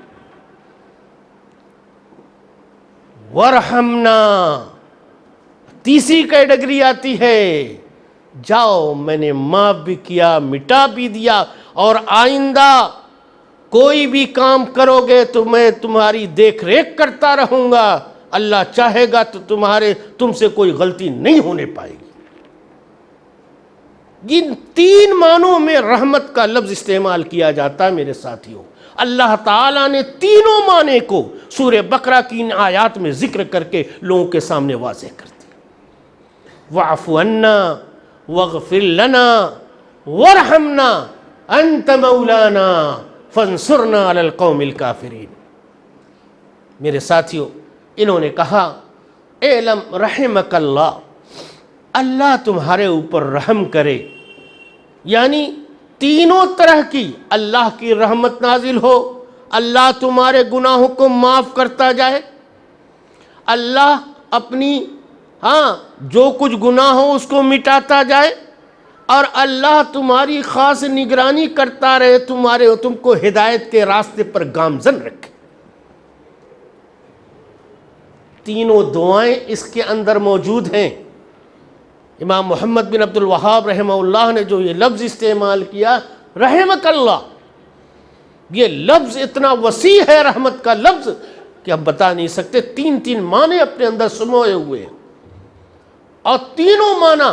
ورحمنا، تیسری کیٹیگری آتی ہے، جاؤ میں نے معاف بھی کیا، مٹا بھی دیا، اور آئندہ کوئی بھی کام کرو گے تو میں تمہاری دیکھ ریکھ کرتا رہوں گا، اللہ چاہے گا تو تم سے کوئی غلطی نہیں ہونے پائے گی. جن 3 معنوں میں رحمت کا لفظ استعمال کیا جاتا ہے میرے ساتھیوں، اللہ تعالیٰ نے تینوں معنی کو سورہ بقرہ کی ان آیات میں ذکر کر کے لوگوں کے سامنے واضح کر دیا. واعف عنا واغفر لنا وارحمنا انت مولانا فانصرنا علی القوم الکافرین. میرے ساتھیوں، انہوں نے کہا اعلم رحمک اللہ، اللہ تمہارے اوپر رحم کرے، یعنی تینوں طرح کی اللہ کی رحمت نازل ہو، اللہ تمہارے گناہوں کو معاف کرتا جائے، اللہ اپنی جو کچھ گناہ ہو اس کو مٹاتا جائے، اور اللہ تمہاری خاص نگرانی کرتا رہے، تم کو ہدایت کے راستے پر گامزن رکھے. تینوں دعائیں اس کے اندر موجود ہیں. امام محمد بن عبد الوہاب رحمہ اللہ نے جو یہ لفظ استعمال کیا رحمک اللہ، یہ لفظ اتنا وسیع ہے رحمت کا لفظ کہ ہم بتا نہیں سکتے. 3 معنی اپنے اندر سموئے ہوئے ہیں، اور تینوں معنی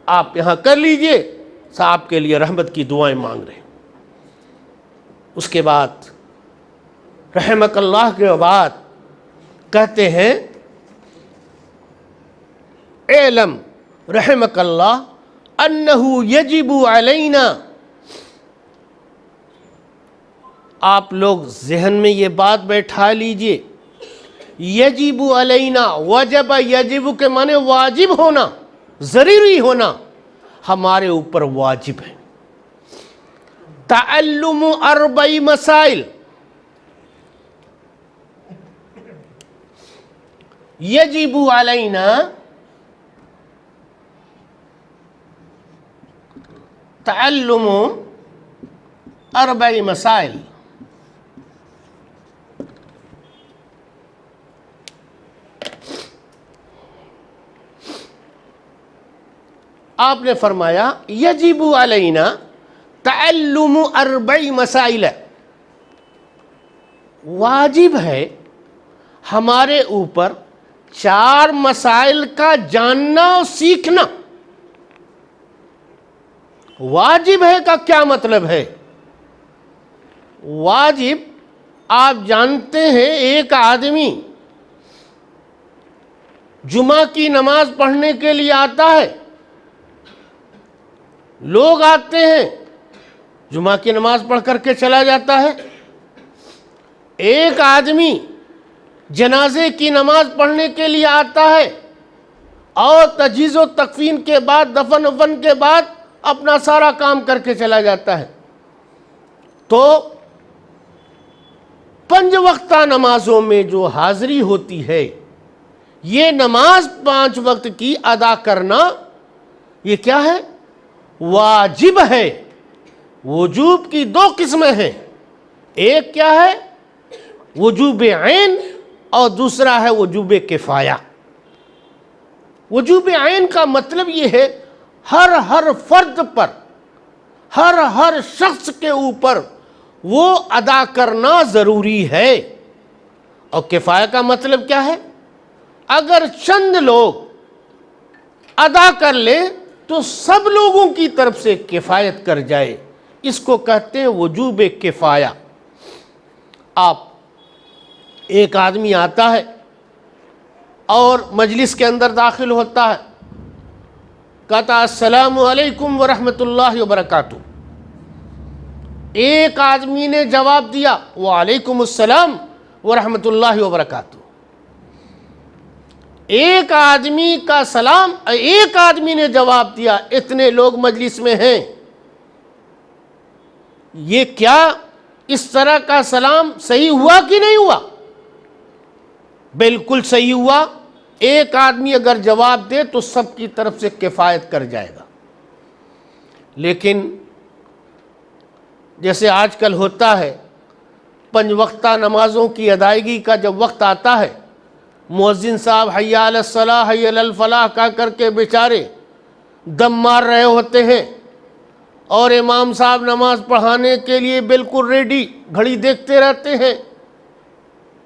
آپ یہاں کر لیجئے. صاحب کے لیے رحمت کی دعائیں مانگ رہے ہیں. اس کے بعد رحمک اللہ کے بعد کہتے ہیں اعلم رحمک اللہ انہو یجب علینا. آپ لوگ ذہن میں یہ بات بیٹھا لیجئے، یجب علینا، وجب یجب کے معنی واجب ہونا، ضروری ہونا، ہمارے اوپر واجب ہے. تعلم 4 مسائل، یجب علینا تعلم 4 مسائل. آپ نے فرمایا یجب علینا تعلم 4 مسائل، واجب ہے ہمارے اوپر 4 مسائل کا جاننا اور سیکھنا. واجب ہے کا کیا مطلب ہے؟ واجب آپ جانتے ہیں، ایک آدمی جمعہ کی نماز پڑھنے کے لیے آتا ہے، لوگ آتے ہیں، جمعہ کی نماز پڑھ کر کے چلا جاتا ہے. ایک آدمی جنازے کی نماز پڑھنے کے لیے آتا ہے اور تجہیز و تکفین کے بعد، دفن وفن کے بعد اپنا سارا کام کر کے چلا جاتا ہے. تو 5 وقتہ نمازوں میں جو حاضری ہوتی ہے، یہ نماز 5 وقت کی ادا کرنا، یہ کیا ہے؟ واجب ہے. وجوب کی 2 قسمیں ہیں، ایک کیا ہے؟ وجوب عین، اور دوسرا ہے وجوب کفایہ. وجوب عین کا مطلب یہ ہے ہر فرد پر، ہر شخص کے اوپر وہ ادا کرنا ضروری ہے. اور کفایہ کا مطلب کیا ہے؟ اگر چند لوگ ادا کر لیں تو سب لوگوں کی طرف سے کفایت کر جائے، اس کو کہتے ہیں وجوب کفایہ۔ آپ ایک آدمی آتا ہے اور مجلس کے اندر داخل ہوتا ہے، کہتا السلام علیکم ورحمۃ اللہ وبرکاتہ۔ ایک آدمی نے جواب دیا وعلیکم السلام ورحمۃ اللہ وبرکاتہ۔ ایک آدمی کا سلام ایک آدمی نے جواب دیا، اتنے لوگ مجلس میں ہیں، یہ کیا اس طرح کا سلام صحیح ہوا کہ نہیں ہوا؟ بالکل صحیح ہوا۔ ایک آدمی اگر جواب دے تو سب کی طرف سے کفایت کر جائے گا۔ لیکن جیسے آج کل ہوتا ہے، 5 وقتہ نمازوں کی ادائیگی کا جب وقت آتا ہے، مؤذن صاحب حی علی الصلاح حی علی الفلاح کہہ کر کے بیچارے دم مار رہے ہوتے ہیں، اور امام صاحب نماز پڑھانے کے لیے بالکل ریڈی، گھڑی دیکھتے رہتے ہیں۔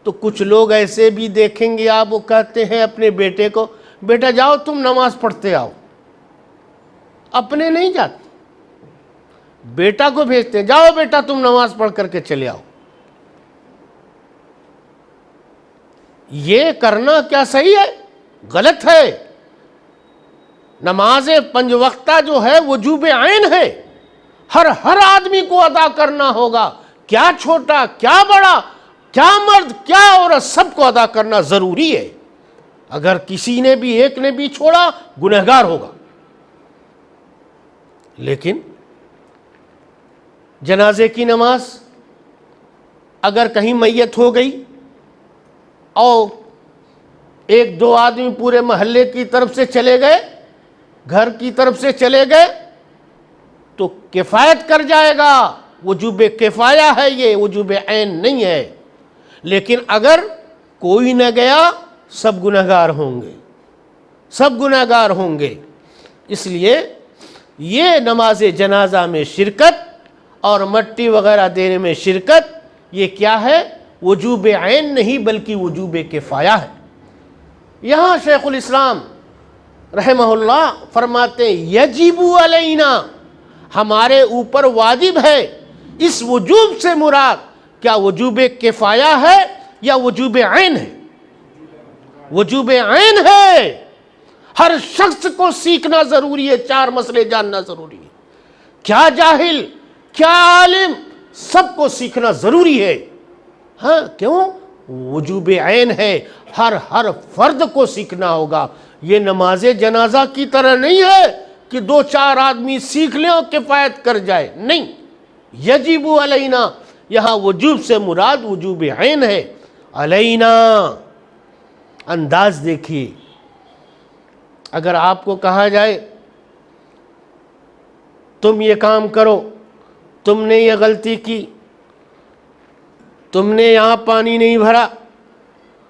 تو کچھ لوگ ایسے بھی دیکھیں گے آپ، وہ کہتے ہیں اپنے بیٹے کو، بیٹا جاؤ تم نماز پڑھتے آؤ، اپنے نہیں جاتے، بیٹا کو بھیجتے ہیں، جاؤ بیٹا تم نماز پڑھ کر کے چلے آؤ۔ یہ کرنا کیا صحیح ہے؟ غلط ہے۔ نماز 5 وقتہ جو ہے وجوب عین ہے، ہر آدمی کو ادا کرنا ہوگا، کیا چھوٹا کیا بڑا، کیا مرد کیا عورت، سب کو ادا کرنا ضروری ہے۔ اگر کسی نے بھی ایک نے بھی چھوڑا گنہگار ہوگا۔ لیکن جنازے کی نماز اگر کہیں میت ہو گئی اور 1-2 آدمی پورے محلے کی طرف سے چلے گئے، گھر کی طرف سے چلے گئے، تو کفایت کر جائے گا، وجوب کفایہ ہے، یہ وجوب عین نہیں ہے۔ لیکن اگر کوئی نہ گیا سب گنہگار ہوں گے، سب گنہگار ہوں گے۔ اس لیے یہ نماز جنازہ میں شرکت اور مٹی وغیرہ دینے میں شرکت، یہ کیا ہے؟ وجوب عین نہیں بلکہ وجوب کفایہ ہے۔ یہاں شیخ الاسلام رحمہ اللہ فرماتے ہیں یجب علینا، ہمارے اوپر واجب ہے۔ اس وجوب سے مراد کیا وجوب کفایہ ہے یا وجوب عین ہے؟ وجوب عین ہے۔ ہر شخص کو سیکھنا ضروری ہے، 4 مسئلے جاننا ضروری ہے، کیا جاہل کیا عالم، سب کو سیکھنا ضروری ہے۔ ہاں کیوں؟ وجوب عین ہے، ہر فرد کو سیکھنا ہوگا۔ یہ نماز جنازہ کی طرح نہیں ہے کہ 2-4 آدمی سیکھ لیں اور کفایت کر جائے، نہیں۔ یجب علینا، یہاں وجوب سے مراد وجوب عین ہے۔ علینا، انداز دیکھیے، اگر آپ کو کہا جائے تم یہ کام کرو، تم نے یہ غلطی کی، تم نے یہاں پانی نہیں بھرا،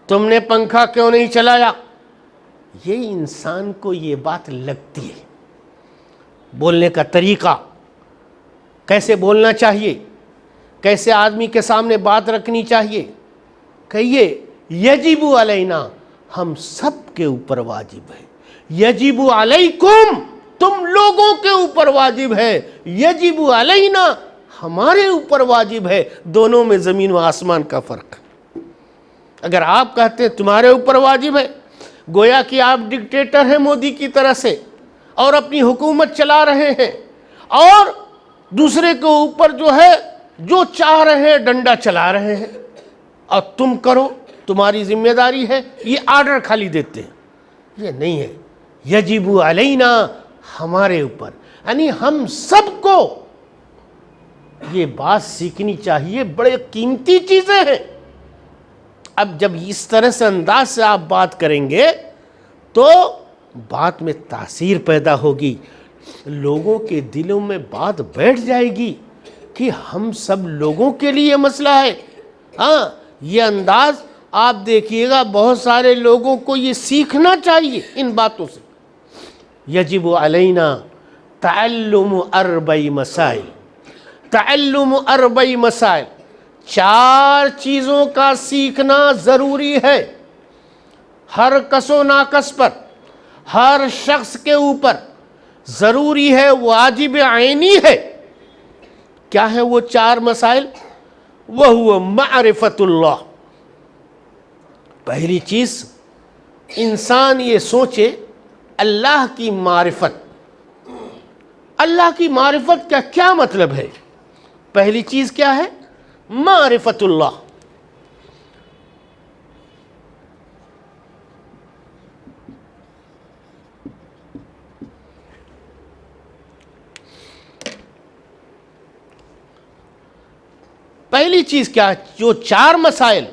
تم نے پنکھا کیوں نہیں چلایا، یہ انسان کو یہ بات لگتی ہے۔ بولنے کا طریقہ، کیسے بولنا چاہیے، کیسے آدمی کے سامنے بات رکھنی چاہیے، کہیے یجب علینا، ہم سب کے اوپر واجب ہے۔ یجب علیکم، تم لوگوں کے اوپر واجب ہے۔ یجب علینا، ہمارے اوپر واجب ہے۔ دونوں میں زمین و آسمان کا فرق ہے۔ اگر آپ کہتے ہیں تمہارے اوپر واجب ہے، گویا کہ آپ ڈکٹیٹر ہیں مودی کی طرح سے، اور اپنی حکومت چلا رہے ہیں، اور دوسرے کے اوپر جو ہے جو چاہ رہے ہیں ڈنڈا چلا رہے ہیں، اور تم کرو، تمہاری ذمہ داری ہے، یہ آرڈر خالی دیتے ہیں۔ یہ نہیں ہے۔ یجب علینا، ہمارے اوپر، یعنی ہم سب کو یہ بات سیکھنی چاہیے، بڑے قیمتی چیزیں ہیں۔ اب جب اس طرح سے انداز سے آپ بات کریں گے تو بات میں تاثیر پیدا ہوگی، لوگوں کے دلوں میں بات بیٹھ جائے گی کہ ہم سب لوگوں کے لیے مسئلہ ہے۔ ہاں، یہ انداز آپ دیکھیے گا، بہت سارے لوگوں کو یہ سیکھنا چاہیے ان باتوں سے۔ یجب علینا تعلم 4 مسائل، تعلم 4 مسائل، 4 چیزوں کا سیکھنا ضروری ہے، ہر کس و ناکس پر، ہر شخص کے اوپر ضروری ہے، واجب عینی ہے۔ کیا ہے وہ 4 مسائل؟ وَهُوَ مَعْرِفَةُ اللَّهِ۔ پہلی چیز، انسان یہ سوچے اللہ کی معرفت۔ اللہ کی معرفت کا کیا مطلب ہے؟ پہلی چیز کیا ہے؟ معرفت اللہ۔ پہلی چیز کیا ہے؟ جو 4 مسائل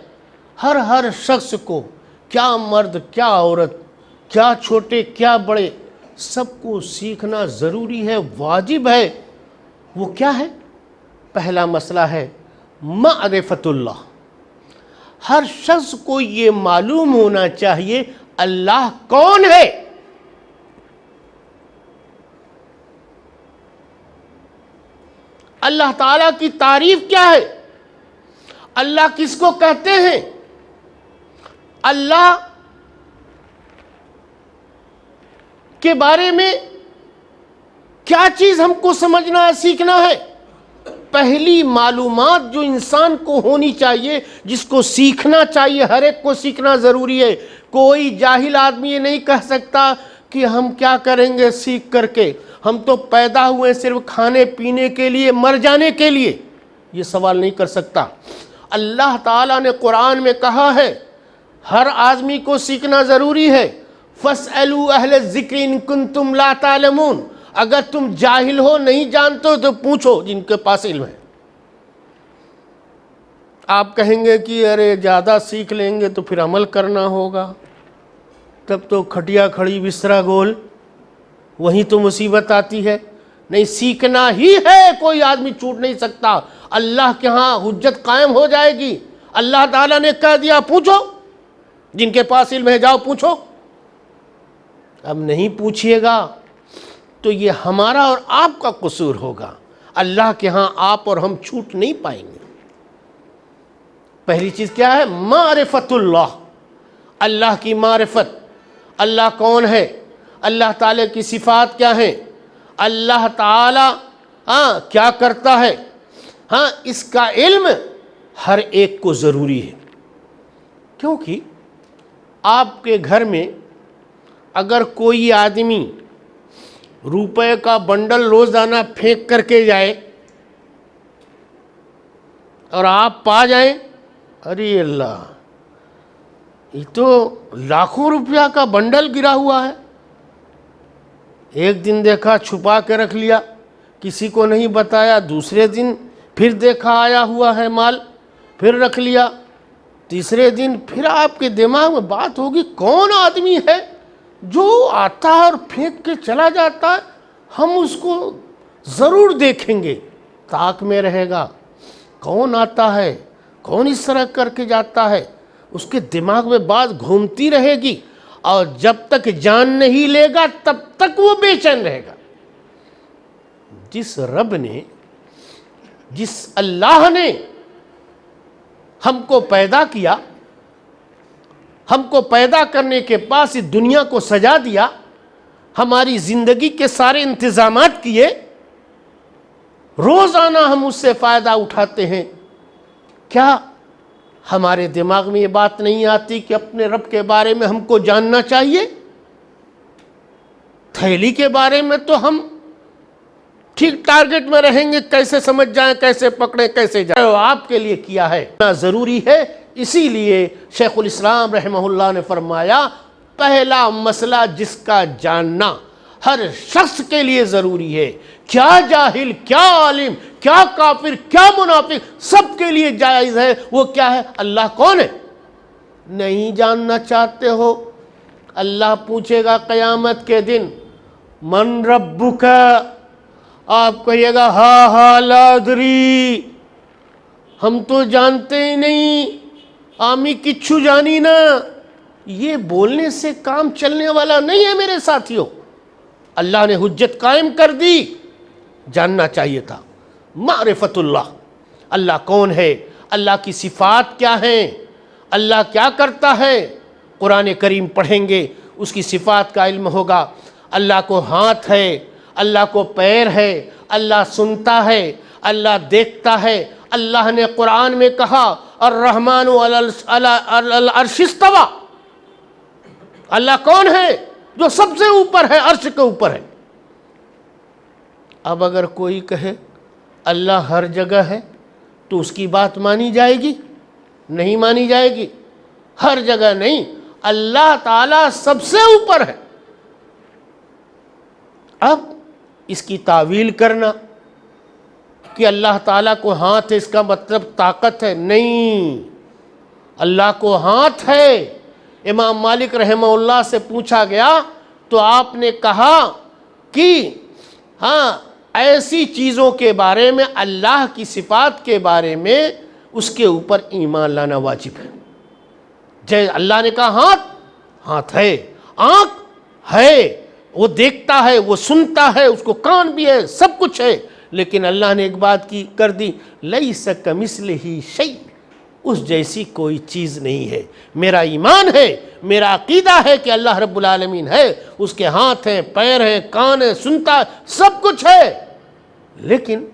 ہر شخص کو، کیا مرد کیا عورت، کیا چھوٹے کیا بڑے، سب کو سیکھنا ضروری ہے، واجب ہے۔ وہ کیا ہے؟ پہلا مسئلہ ہے معرفت اللہ۔ ہر شخص کو یہ معلوم ہونا چاہیے اللہ کون ہے۔ اللہ تعالیٰ کی تعریف کیا ہے؟ اللہ کس کو کہتے ہیں؟ اللہ کے بارے میں کیا چیز ہم کو سمجھنا ہے، سیکھنا ہے؟ پہلی معلومات جو انسان کو ہونی چاہیے، جس کو سیکھنا چاہیے، ہر ایک کو سیکھنا ضروری ہے۔ کوئی جاہل آدمی یہ نہیں کہہ سکتا کہ ہم کیا کریں گے سیکھ کر کے، ہم تو پیدا ہوئے صرف کھانے پینے کے لیے، مر جانے کے لیے، یہ سوال نہیں کر سکتا۔ اللہ تعالیٰ نے قرآن میں کہا ہے ہر آدمی کو سیکھنا ضروری ہے۔ فَاسْأَلُوا أَهْلَ الذِّكْرِ إِن كُنتُمْ لَا تَعْلَمُونَ۔ اگر تم جاہل ہو، نہیں جانتے ہو تو پوچھو جن کے پاس علم ہے۔ آپ کہیں گے کہ ارے زیادہ سیکھ لیں گے تو پھر عمل کرنا ہوگا، تب تو کھٹیا کھڑی بسترا گول، وہیں تو مصیبت آتی ہے۔ نہیں، سیکھنا ہی ہے، کوئی آدمی چھوٹ نہیں سکتا۔ اللہ کے ہاں حجت قائم ہو جائے گی۔ اللہ تعالیٰ نے کہہ دیا پوچھو، جن کے پاس علم ہے جاؤ پوچھو۔ اب نہیں پوچھئے گا تو یہ ہمارا اور آپ کا قصور ہوگا، اللہ کے ہاں آپ اور ہم چھوٹ نہیں پائیں گے۔ پہلی چیز کیا ہے؟ معرفت اللہ، اللہ کی معرفت۔ اللہ کون ہے؟ اللہ تعالیٰ کی صفات کیا ہیں؟ اللہ تعالیٰ کیا کرتا ہے؟ اس کا علم ہر ایک کو ضروری ہے، کیونکہ آپ کے گھر میں اگر کوئی آدمی روپے کا بنڈل روزانہ پھینک کر کے جائے اور آپ پا جائیں ارے اللہ یہ تو لاکھوں روپیہ کا بنڈل گرا ہوا ہے، ایک دن دیکھا چھپا کے رکھ لیا، کسی کو نہیں بتایا، دوسرے دن پھر دیکھا آیا ہوا ہے مال، پھر رکھ لیا، تیسرے دن پھر آپ کے دماغ میں بات ہوگی کون آدمی ہے جو آتا ہے اور پھینک کے چلا جاتا ہے، ہم اس کو ضرور دیکھیں گے، طاق میں رہے گا کون آتا ہے، کون اس طرح کر کے جاتا ہے، اس کے دماغ میں بات گھومتی رہے گی، اور جب تک جان نہیں لے گا تب تک وہ بے چین رہے گا۔ جس رب نے، جس اللہ نے ہم کو پیدا کیا، ہم کو پیدا کرنے کے بعد اس دنیا کو سجا دیا، ہماری زندگی کے سارے انتظامات کیے، روزانہ ہم اس سے فائدہ اٹھاتے ہیں، کیا ہمارے دماغ میں یہ بات نہیں آتی کہ اپنے رب کے بارے میں ہم کو جاننا چاہیے؟ تھیلی کے بارے میں تو ہم ٹھیک ٹارگٹ میں رہیں گے، کیسے سمجھ جائیں، کیسے پکڑیں، کیسے جائیں، آپ کے لیے کیا ہے ضروری ہے۔ اسی لیے شیخ الاسلام رحمہ اللہ نے فرمایا پہلا مسئلہ جس کا جاننا ہر شخص کے لیے ضروری ہے، کیا جاہل، کیا عالم، کیا کافر، کیا منافق، سب کے لیے جائز ہے، وہ کیا ہے؟ اللہ کون ہے؟ نہیں جاننا چاہتے ہو، اللہ پوچھے گا قیامت کے دن من ربک، آپ کہیے گا ہا لا ادری، ہم تو جانتے ہی نہیں، آمی کچھو جانی نا۔ یہ بولنے سے کام چلنے والا نہیں ہے میرے ساتھیوں، اللہ نے حجت قائم کر دی، جاننا چاہیے تھا۔ معرفت اللہ، اللہ کون ہے، اللہ کی صفات کیا ہیں، اللہ کیا کرتا ہے، قرآن کریم پڑھیں گے اس کی صفات کا علم ہوگا۔ اللہ کو ہاتھ ہے، اللہ کو پیر ہے، اللہ سنتا ہے، اللہ دیکھتا ہے۔ اللہ نے قرآن میں کہا الرحمن علی العرش استویٰ، اللہ کون ہے؟ جو سب سے اوپر ہے، عرش کے اوپر ہے۔ اب اگر کوئی کہے اللہ ہر جگہ ہے تو اس کی بات مانی جائے گی؟ نہیں مانی جائے گی، ہر جگہ نہیں، اللہ تعالیٰ سب سے اوپر ہے۔ اب اس کی تعویل کرنا کہ اللہ تعالیٰ کو ہاتھ ہے اس کا مطلب طاقت ہے، نہیں، اللہ کو ہاتھ ہے۔ امام مالک رحمہ اللہ سے پوچھا گیا تو آپ نے کہا کہ ہاں ایسی چیزوں کے بارے میں، اللہ کی صفات کے بارے میں اس کے اوپر ایمان لانا واجب ہے۔ جیسے اللہ نے کہا ہاتھ ہے، آنکھ ہے، وہ دیکھتا ہے، وہ سنتا ہے، اس کو کان بھی ہے، سب کچھ ہے، لیکن اللہ نے ایک بات کی کر دی لیس کمثلہ شیء، اس جیسی کوئی چیز نہیں ہے۔ میرا ایمان ہے، میرا عقیدہ ہے کہ اللہ رب العالمین ہے، اس کے ہاتھ ہیں، پیر ہیں، کان ہے، سنتا ہے، سب کچھ ہے، لیکن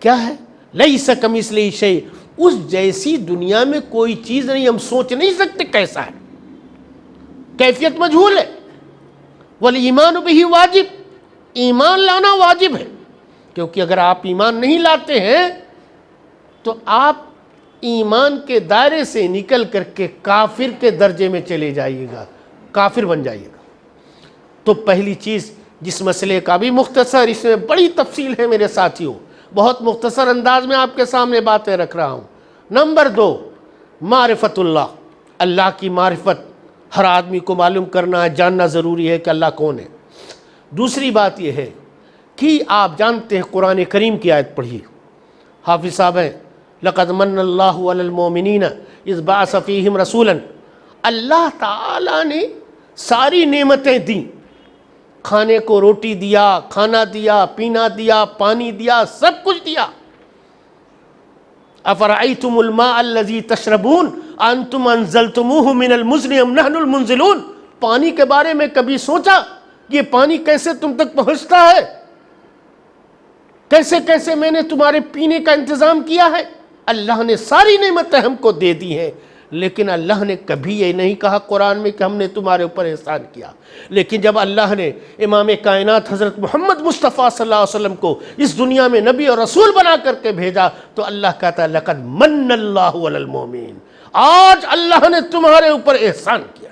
کیا ہے؟ لیس کمثلہ شیء، اس جیسی دنیا میں کوئی چیز نہیں، ہم سوچ نہیں سکتے کیسا ہے، کیفیت مجہول ہے۔ والایمان بہ واجب، ایمان لانا واجب ہے، کیونکہ اگر آپ ایمان نہیں لاتے ہیں تو آپ ایمان کے دائرے سے نکل کر کے کافر کے درجے میں چلے جائیے گا، کافر بن جائیے گا۔ تو پہلی چیز جس مسئلے کا بھی مختصر، اس میں بڑی تفصیل ہے میرے ساتھیوں، بہت مختصر انداز میں آپ کے سامنے باتیں رکھ رہا ہوں۔ نمبر 2، معرفت اللہ، اللہ کی معرفت ہر آدمی کو معلوم کرنا ہے، جاننا ضروری ہے کہ اللہ کون ہے۔ دوسری بات یہ ہے کہ آپ جانتے ہیں قرآن کریم کی آیت پڑھیے، حافظ صاحب ہیں لقد من اللہ علی المؤمنین اذ بعث فیہم رسولا، اللہ تعالیٰ نے ساری نعمتیں دیں، کھانے کو روٹی دیا، کھانا دیا، پینا دیا، پانی دیا، سب کچھ دیا۔ افرأیتم الماء الذی تشربون انتم انزلتموہ من المزن ام نحن المنزلون، پانی کے بارے میں کبھی سوچا یہ پانی کیسے تم تک پہنچتا ہے، کیسے کیسے میں نے تمہارے پینے کا انتظام کیا ہے۔ اللہ نے ساری نعمتیں ہم کو دے دی ہیں، لیکن اللہ نے کبھی یہ نہیں کہا قرآن میں کہ ہم نے تمہارے اوپر احسان کیا۔ لیکن جب اللہ نے امام کائنات حضرت محمد مصطفیٰ صلی اللہ علیہ وسلم کو اس دنیا میں نبی اور رسول بنا کر کے بھیجا تو اللہ کہتا ہے لقد من اللہ علی المؤمنین، آج اللہ نے تمہارے اوپر احسان کیا۔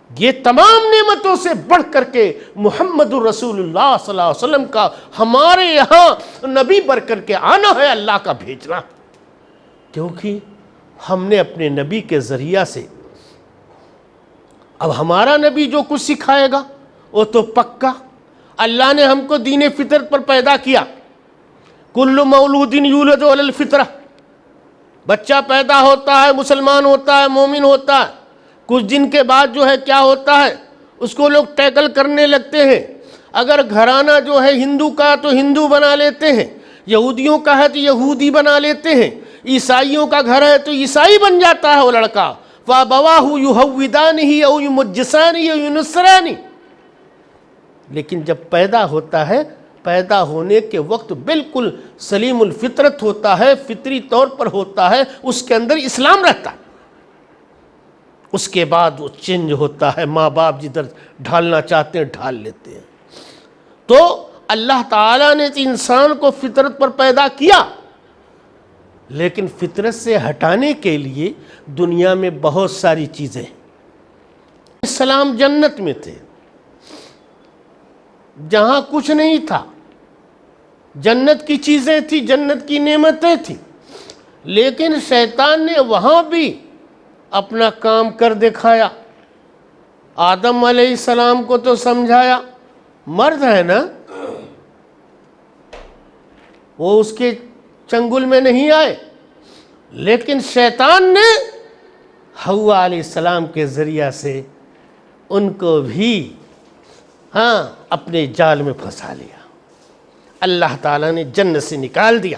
یہ تمام نعمتوں سے بڑھ کر کے محمد الرسول اللہ صلی اللہ علیہ وسلم کا ہمارے یہاں نبی بن کر کے آنا ہے، اللہ کا بھیجنا، کیونکہ ہم نے اپنے نبی کے ذریعہ سے، اب ہمارا نبی جو کچھ سکھائے گا وہ تو پکا، اللہ نے ہم کو دین فطرت پر پیدا کیا، کل مولود یولد علی الفطرہ، بچہ پیدا ہوتا ہے مسلمان ہوتا ہے، مومن ہوتا ہے، کچھ دن کے بعد جو ہے کیا ہوتا ہے، اس کو لوگ ٹیکل کرنے لگتے ہیں، اگر گھرانہ جو ہے ہندو کا تو ہندو بنا لیتے ہیں، یہودیوں کا ہے تو یہودی بنا لیتے ہیں، عیسائیوں کا گھر ہے تو عیسائی بن جاتا ہے وہ لڑکا، فَأَبَوَاهُ يُهَوِّدَانِهِ أَوْ يُمَجِّسَانِهِ أَوْ يُنَصِّرَانِهِ، لیکن جب پیدا ہوتا ہے، پیدا ہونے کے وقت بالکل سلیم الفطرت ہوتا ہے، فطری طور پر ہوتا ہے، اس کے اندر اسلام رہتا ہے، اس کے بعد وہ چینج ہوتا ہے، ماں باپ جدھر ڈھالنا چاہتے ہیں ڈھال لیتے ہیں۔ تو اللہ تعالیٰ نے انسان کو فطرت پر پیدا کیا، لیکن فطرت سے ہٹانے کے لیے دنیا میں بہت ساری چیزیں، السلام جنت میں تھے جہاں کچھ نہیں تھا، جنت کی چیزیں تھی، جنت کی نعمتیں تھیں، لیکن شیطان نے وہاں بھی اپنا کام کر دکھایا۔ آدم علیہ السلام کو تو سمجھایا، مرد ہے نا، وہ اس کے چنگل میں نہیں آئے، لیکن شیطان نے حوا علیہ السلام کے ذریعہ سے ان کو بھی اپنے جال میں پھنسا لیا، اللہ تعالیٰ نے جنت سے نکال دیا۔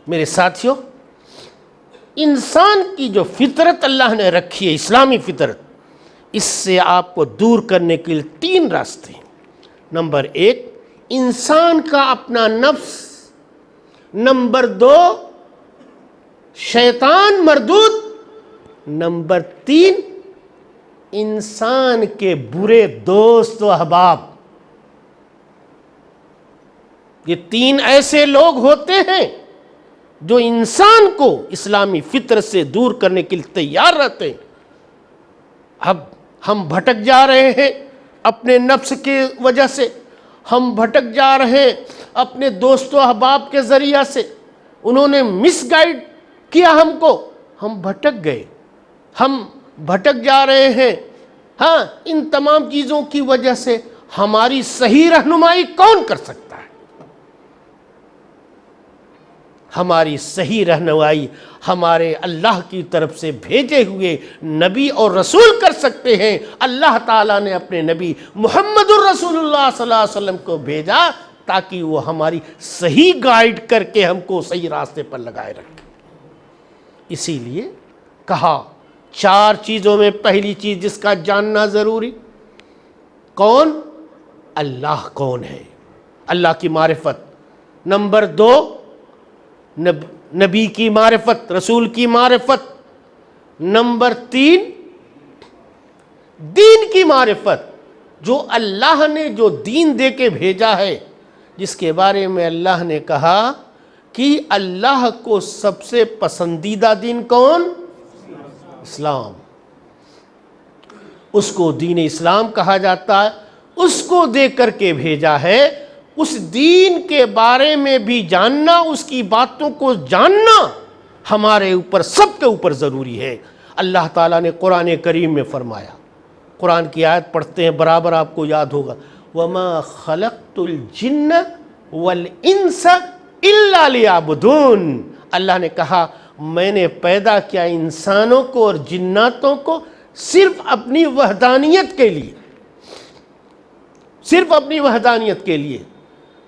میرے ساتھیوں، انسان کی جو فطرت اللہ نے رکھی ہے، اسلامی فطرت، اس سے آپ کو دور کرنے کے لیے 3 راستے ہیں۔ نمبر 1، انسان کا اپنا نفس۔ نمبر 2، شیطان مردود۔ نمبر 3، انسان کے برے دوست و احباب۔ یہ 3 ایسے لوگ ہوتے ہیں جو انسان کو اسلامی فطرت سے دور کرنے کے لیے تیار رہتے ہیں۔ اب ہم بھٹک جا رہے ہیں اپنے نفس کی وجہ سے، ہم بھٹک جا رہے ہیں اپنے دوست و احباب کے ذریعہ سے، انہوں نے مس گائیڈ کیا ہم کو، ہم بھٹک گئے، ہم بھٹک جا رہے ہیں۔ ہاں، ان تمام چیزوں کی وجہ سے ہماری صحیح رہنمائی کون کر سکتا ہے؟ ہماری صحیح رہنمائی ہمارے اللہ کی طرف سے بھیجے ہوئے نبی اور رسول کر سکتے ہیں۔ اللہ تعالیٰ نے اپنے نبی محمد الرسول اللہ صلی اللہ علیہ وسلم کو بھیجا تاکہ وہ ہماری صحیح گائیڈ کر کے ہم کو صحیح راستے پر لگائے رکھے۔ اسی لیے کہا 4 چیزوں میں پہلی چیز جس کا جاننا ضروری، کون؟ اللہ کون ہے، اللہ کی معرفت۔ نمبر 2، نبی کی معرفت، رسول کی معرفت۔ نمبر 3، دین کی معرفت، جو اللہ نے جو دین دے کے بھیجا ہے، جس کے بارے میں اللہ نے کہا کہ اللہ کو سب سے پسندیدہ دین کون؟ اسلام۔ اس کو دین اسلام کہا جاتا ہے، اس کو دے کر کے بھیجا ہے۔ اس دین کے بارے میں بھی جاننا، اس کی باتوں کو جاننا ہمارے اوپر، سب کے اوپر ضروری ہے۔ اللہ تعالیٰ نے قرآن کریم میں فرمایا، قرآن کی آیت پڑھتے ہیں برابر آپ کو یاد ہوگا، وَمَا خَلَقْتُ الْجِنَّ وَالْإِنسَ إِلَّا لِيَعْبُدُونَ۔ اللہ نے کہا میں نے پیدا کیا انسانوں کو اور جناتوں کو صرف اپنی وحدانیت کے لیے، صرف اپنی وحدانیت کے لیے۔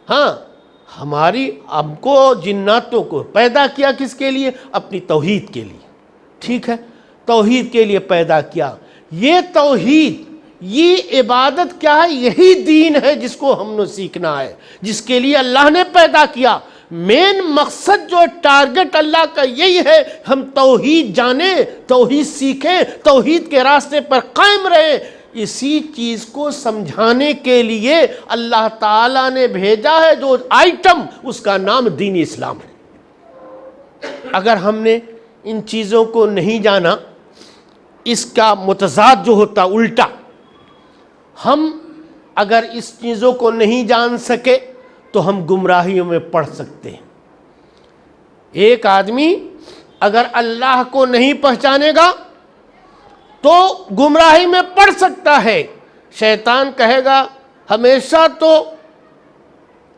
ہاں، ہماری ہم کو جناتوں کو پیدا کیا کس کے لیے؟ اپنی توحید کے لیے، ٹھیک ہے، توحید کے لیے پیدا کیا۔ یہ توحید، یہ عبادت کیا ہے؟ یہی دین ہے جس کو ہم نے سیکھنا ہے، جس کے لیے اللہ نے پیدا کیا۔ مین مقصد جو ٹارگٹ اللہ کا یہی ہے، ہم توحید جانیں، توحید سیکھیں، توحید کے راستے پر قائم رہیں۔ اسی چیز کو سمجھانے کے لیے اللہ تعالیٰ نے بھیجا ہے جو آئٹم، اس کا نام دین اسلام ہے۔ اگر ہم نے ان چیزوں کو نہیں جانا، اس کا متضاد جو ہوتا الٹا، ہم اگر اس چیزوں کو نہیں جان سکے تو ہم گمراہیوں میں پڑ سکتے ہیں۔ ایک آدمی اگر اللہ کو نہیں پہچانے گا تو گمراہی میں پڑ سکتا ہے۔ شیطان کہے گا ہمیشہ تو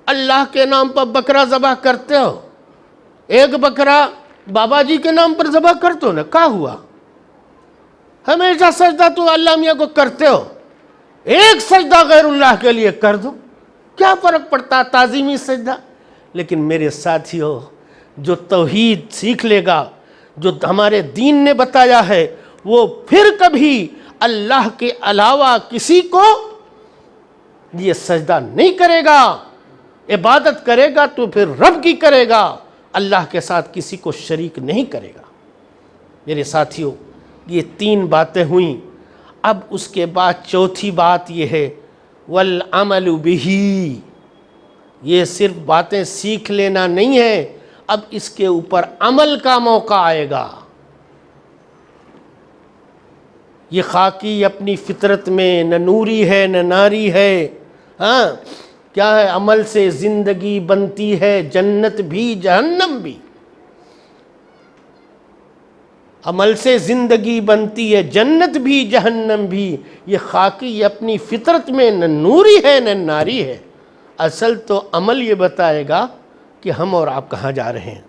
اللہ کے نام پر بکرا ذبح کرتے ہو، ایک بکرا بابا جی کے نام پر ذبح کرتے ہو نا، کیا ہوا؟ ہمیشہ سجدہ تو اللہ میاں کو کرتے ہو، ایک سجدہ غیر اللہ کے لیے کر دو، کیا فرق پڑتا؟ تعظیمی سجدہ۔ لیکن میرے ساتھیو، جو توحید سیکھ لے گا، جو ہمارے دین نے بتایا ہے، وہ پھر کبھی اللہ کے علاوہ کسی کو یہ سجدہ نہیں کرے گا۔ عبادت کرے گا تو پھر رب کی کرے گا، اللہ کے ساتھ کسی کو شریک نہیں کرے گا۔ میرے ساتھیو، یہ 3 باتیں ہوئیں۔ اب اس کے بعد چوتھی بات یہ ہے وَالْعَمَلُ بِهِ۔ یہ صرف باتیں سیکھ لینا نہیں ہے، اب اس کے اوپر عمل کا موقع آئے گا۔ یہ خاکی اپنی فطرت میں نہ نوری ہے نہ ناری ہے۔ ہاں، کیا ہے؟ عمل سے زندگی بنتی ہے جنت بھی جہنم بھی۔ عمل سے زندگی بنتی ہے جنت بھی جہنم بھی۔ یہ خاکی اپنی فطرت میں نہ نوری ہے نہ ناری ہے۔ اصل تو عمل یہ بتائے گا کہ ہم اور آپ کہاں جا رہے ہیں۔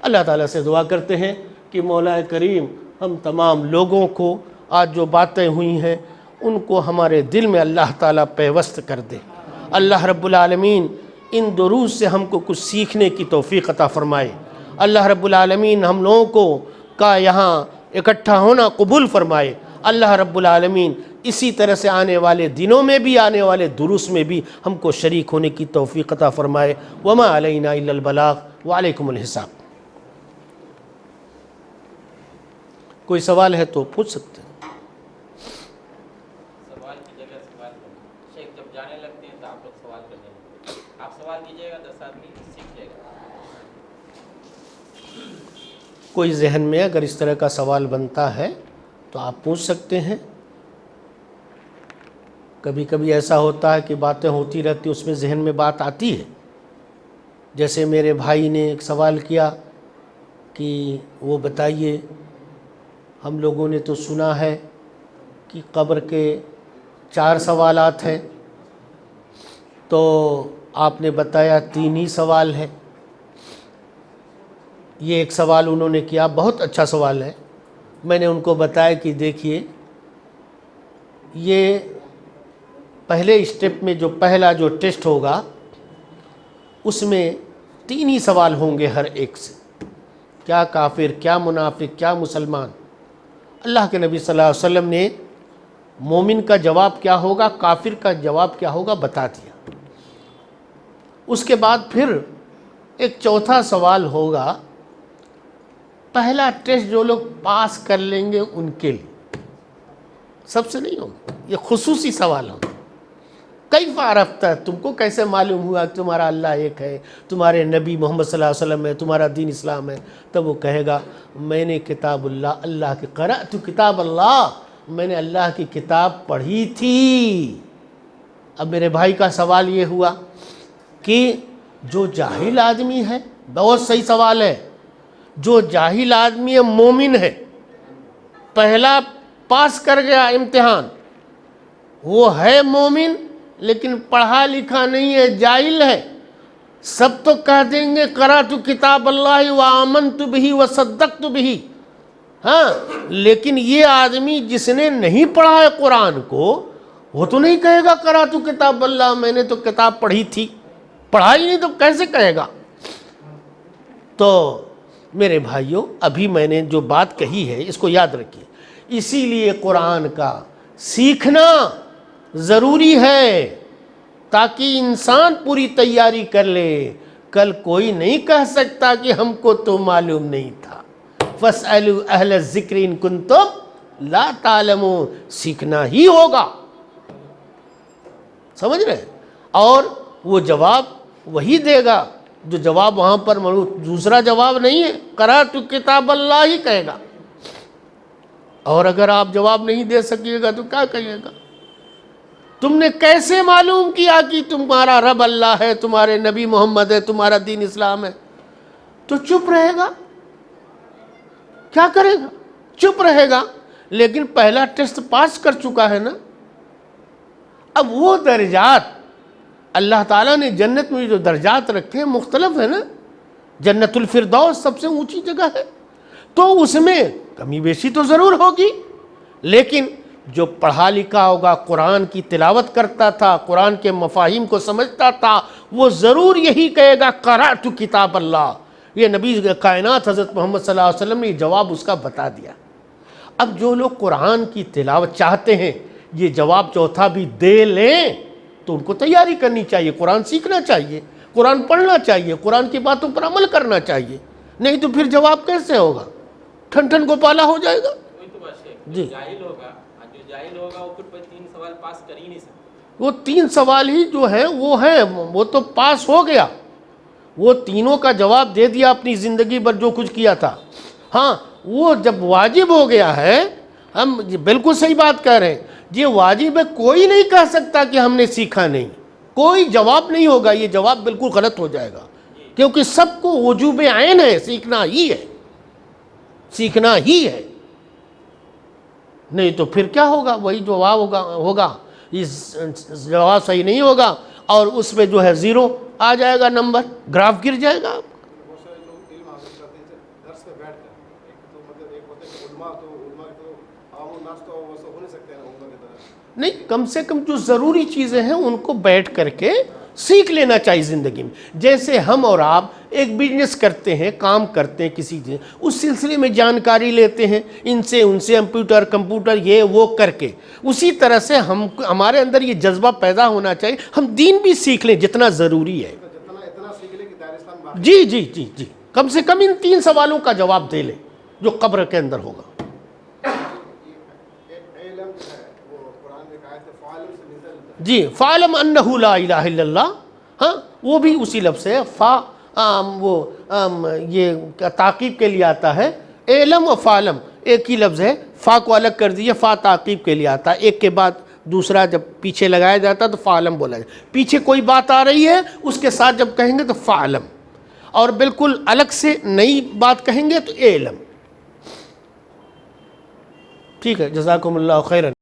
اللہ تعالیٰ سے دعا کرتے ہیں کہ مولا کریم ہم تمام لوگوں کو آج جو باتیں ہوئی ہیں ان کو ہمارے دل میں اللہ تعالیٰ پیوست کر دے۔ اللہ رب العالمین ان دروس سے ہم کو کچھ سیکھنے کی توفیق عطا فرمائے۔ اللہ رب العالمین ہم لوگوں کو کا یہاں اکٹھا ہونا قبول فرمائے۔ اللہ رب العالمین اسی طرح سے آنے والے دنوں میں بھی، آنے والے دروس میں بھی ہم کو شریک ہونے کی توفیق عطا فرمائے۔ وما علینا الا البلاغ وعلیکم الحساب۔ کوئی سوال ہے تو پوچھ سکتے ہیں۔ سوال کی جگہ سوال کریں۔ شیخ جب جانے لگتے ہیں تو آپ لوگ سوال کرنے لگتے ہیں۔ آپ سوال کیجیے گا، 10 آدمی سیکھ جائے گا۔ کوئی ذہن میں اگر اس طرح کا سوال بنتا ہے تو آپ پوچھ سکتے ہیں۔ کبھی کبھی ایسا ہوتا ہے کہ باتیں ہوتی رہتی، اس میں ذہن میں بات آتی ہے۔ جیسے میرے بھائی نے ایک سوال کیا کہ وہ بتائیے، ہم لوگوں نے تو سنا ہے کہ قبر کے 4 سوالات ہیں، تو آپ نے بتایا 3 ہی سوال ہے۔ یہ ایک سوال انہوں نے کیا، بہت اچھا سوال ہے۔ میں نے ان کو بتایا کہ دیکھیے، یہ پہلے اسٹیپ میں جو پہلا جو ٹیسٹ ہوگا اس میں 3 ہی سوال ہوں گے ہر ایک سے، کیا کافر، کیا منافق، کیا مسلمان۔ اللہ کے نبی صلی اللہ علیہ وسلم نے مومن کا جواب کیا ہوگا، کافر کا جواب کیا ہوگا بتا دیا۔ اس کے بعد پھر ایک چوتھا سوال ہوگا، پہلا ٹیسٹ جو لوگ پاس کر لیں گے ان کے لیے، سب سے نہیں ہوگا، یہ خصوصی سوال ہوگا۔ کیف عرفت، تم کو کیسے معلوم ہوا کہ تمہارا اللہ ایک ہے، تمہارے نبی محمد صلی اللہ علیہ وسلم ہے، تمہارا دین اسلام ہے؟ تب وہ کہے گا میں نے کتاب اللہ کی قرأت کتاب اللہ، میں نے اللہ کی کتاب پڑھی تھی۔ اب میرے بھائی کا سوال یہ ہوا کہ جو جاہل آدمی ہے، بہت صحیح سوال ہے، جو جاہل آدمی ہے مومن ہے، پہلا پاس کر گیا امتحان، وہ ہے مومن لیکن پڑھا لکھا نہیں ہے، جاہل ہے، سب تو کہہ دیں گے قرأت کتاب اللہ وآمنت بہ وصدقت بہ، ہاں، لیکن یہ آدمی جس نے نہیں پڑھا ہے قرآن کو، وہ تو نہیں کہے گا قرأت کتاب اللہ، میں نے تو کتاب پڑھی تھی، پڑھا ہی نہیں تو کیسے کہے گا؟ تو میرے بھائیوں، ابھی میں نے جو بات کہی ہے اس کو یاد رکھیے۔ اسی لیے قرآن کا سیکھنا ضروری ہے تاکہ انسان پوری تیاری کر لے، کل کوئی نہیں کہہ سکتا کہ ہم کو تو معلوم نہیں تھا۔ فَاسْأَلُوا أَهْلَ الذِّكْرِ إِن كُنتُمْ لَا تَعْلَمُونَ، سیکھنا ہی ہوگا، سمجھ رہے ہیں؟ اور وہ جواب وہی دے گا جو جواب وہاں پر دوسرا جواب نہیں ہے، قرأت کتاب اللہ ہی کہے گا۔ اور اگر آپ جواب نہیں دے سکیے گا تو کیا کہیے گا؟ تم نے کیسے معلوم کیا کہ تمہارا رب اللہ ہے، تمہارے نبی محمد ہے، تمہارا دین اسلام ہے؟ تو چپ رہے گا، کیا کرے گا؟ چپ رہے گا، لیکن پہلا ٹیسٹ پاس کر چکا ہے نا۔ اب وہ درجات اللہ تعالیٰ نے جنت میں جو درجات رکھے ہیں مختلف ہے نا، جنت الفردوس سب سے اونچی جگہ ہے، تو اس میں کمی بیشی تو ضرور ہوگی، لیکن جو پڑھا لکھا ہوگا، قرآن کی تلاوت کرتا تھا، قرآن کے مفاہیم کو سمجھتا تھا، وہ ضرور یہی کہے گا قرأت کتاب اللہ۔ یہ نبی کائنات حضرت محمد صلی اللہ علیہ وسلم نے جواب اس کا بتا دیا۔ اب جو لوگ قرآن کی تلاوت چاہتے ہیں یہ جواب چوتھا بھی دے لیں تو ان کو تیاری کرنی چاہیے، قرآن سیکھنا چاہیے، قرآن پڑھنا چاہیے، قرآن کی باتوں پر عمل کرنا چاہیے، نہیں تو پھر جواب کیسے ہوگا؟ ٹھن ٹھن گوپالا ہو جائے گا۔ جی، جاہل ہوگا، جو جاہل ہوگا وہ پھر 3 سوال پاس کر ہی نہیں سکتا۔ وہ 3 سوال ہی جو ہیں وہ تو پاس ہو گیا، وہ تینوں کا جواب دے دیا اپنی زندگی پر جو کچھ کیا تھا۔ ہاں، وہ جب واجب ہو گیا ہے، ہم بالکل صحیح بات کہہ رہے ہیں، یہ واجب ہے، کوئی نہیں کہہ سکتا کہ ہم نے سیکھا نہیں، کوئی جواب نہیں ہوگا، یہ جواب بالکل غلط ہو جائے گا، کیونکہ سب کو وجوب عین ہے، سیکھنا ہی ہے، سیکھنا ہی ہے، نہیں تو پھر کیا ہوگا؟ وہی جواب ہوگا، اس جواب صحیح نہیں ہوگا اور اس میں جو ہے 0 آ جائے گا، نمبر گراف گر جائے گا۔ نہیں، کم سے کم جو ضروری چیزیں ہیں ان کو بیٹھ کر کے سیکھ لینا چاہیے زندگی میں. جیسے ہم اور آپ ایک بزنس کرتے ہیں, کام کرتے ہیں کسی چیز, اس سلسلے میں جانکاری لیتے ہیں ان سے ان سے, کمپیوٹر یہ وہ کر کے, اسی طرح سے ہمارے اندر یہ جذبہ پیدا ہونا چاہیے, ہم دین بھی سیکھ لیں جتنا ضروری ہے. جی جی جی جی, کم سے کم ان 3 سوالوں کا جواب دے لیں جو قبر کے اندر ہوگا. جی, فَاعْلَمْ أَنَّهُ لَا إِلَهَ إِلَّا اللَّهِ, ہاں وہ بھی اسی لفظ ہے. یہ تعقیب کے لیے آتا ہے. علم و فعلم ایک ہی لفظ ہے, فا کو الگ کر دیجئے, فا تعقیب کے لیے آتا ہے, ایک کے بعد دوسرا جب پیچھے لگایا جاتا ہے تو فعلم بولا جائے. پیچھے کوئی بات آ رہی ہے اس کے ساتھ جب کہیں گے تو فعلم, اور بالکل الگ سے نئی بات کہیں گے تو علم. ٹھیک ہے, جزاکم اللہ خیرا.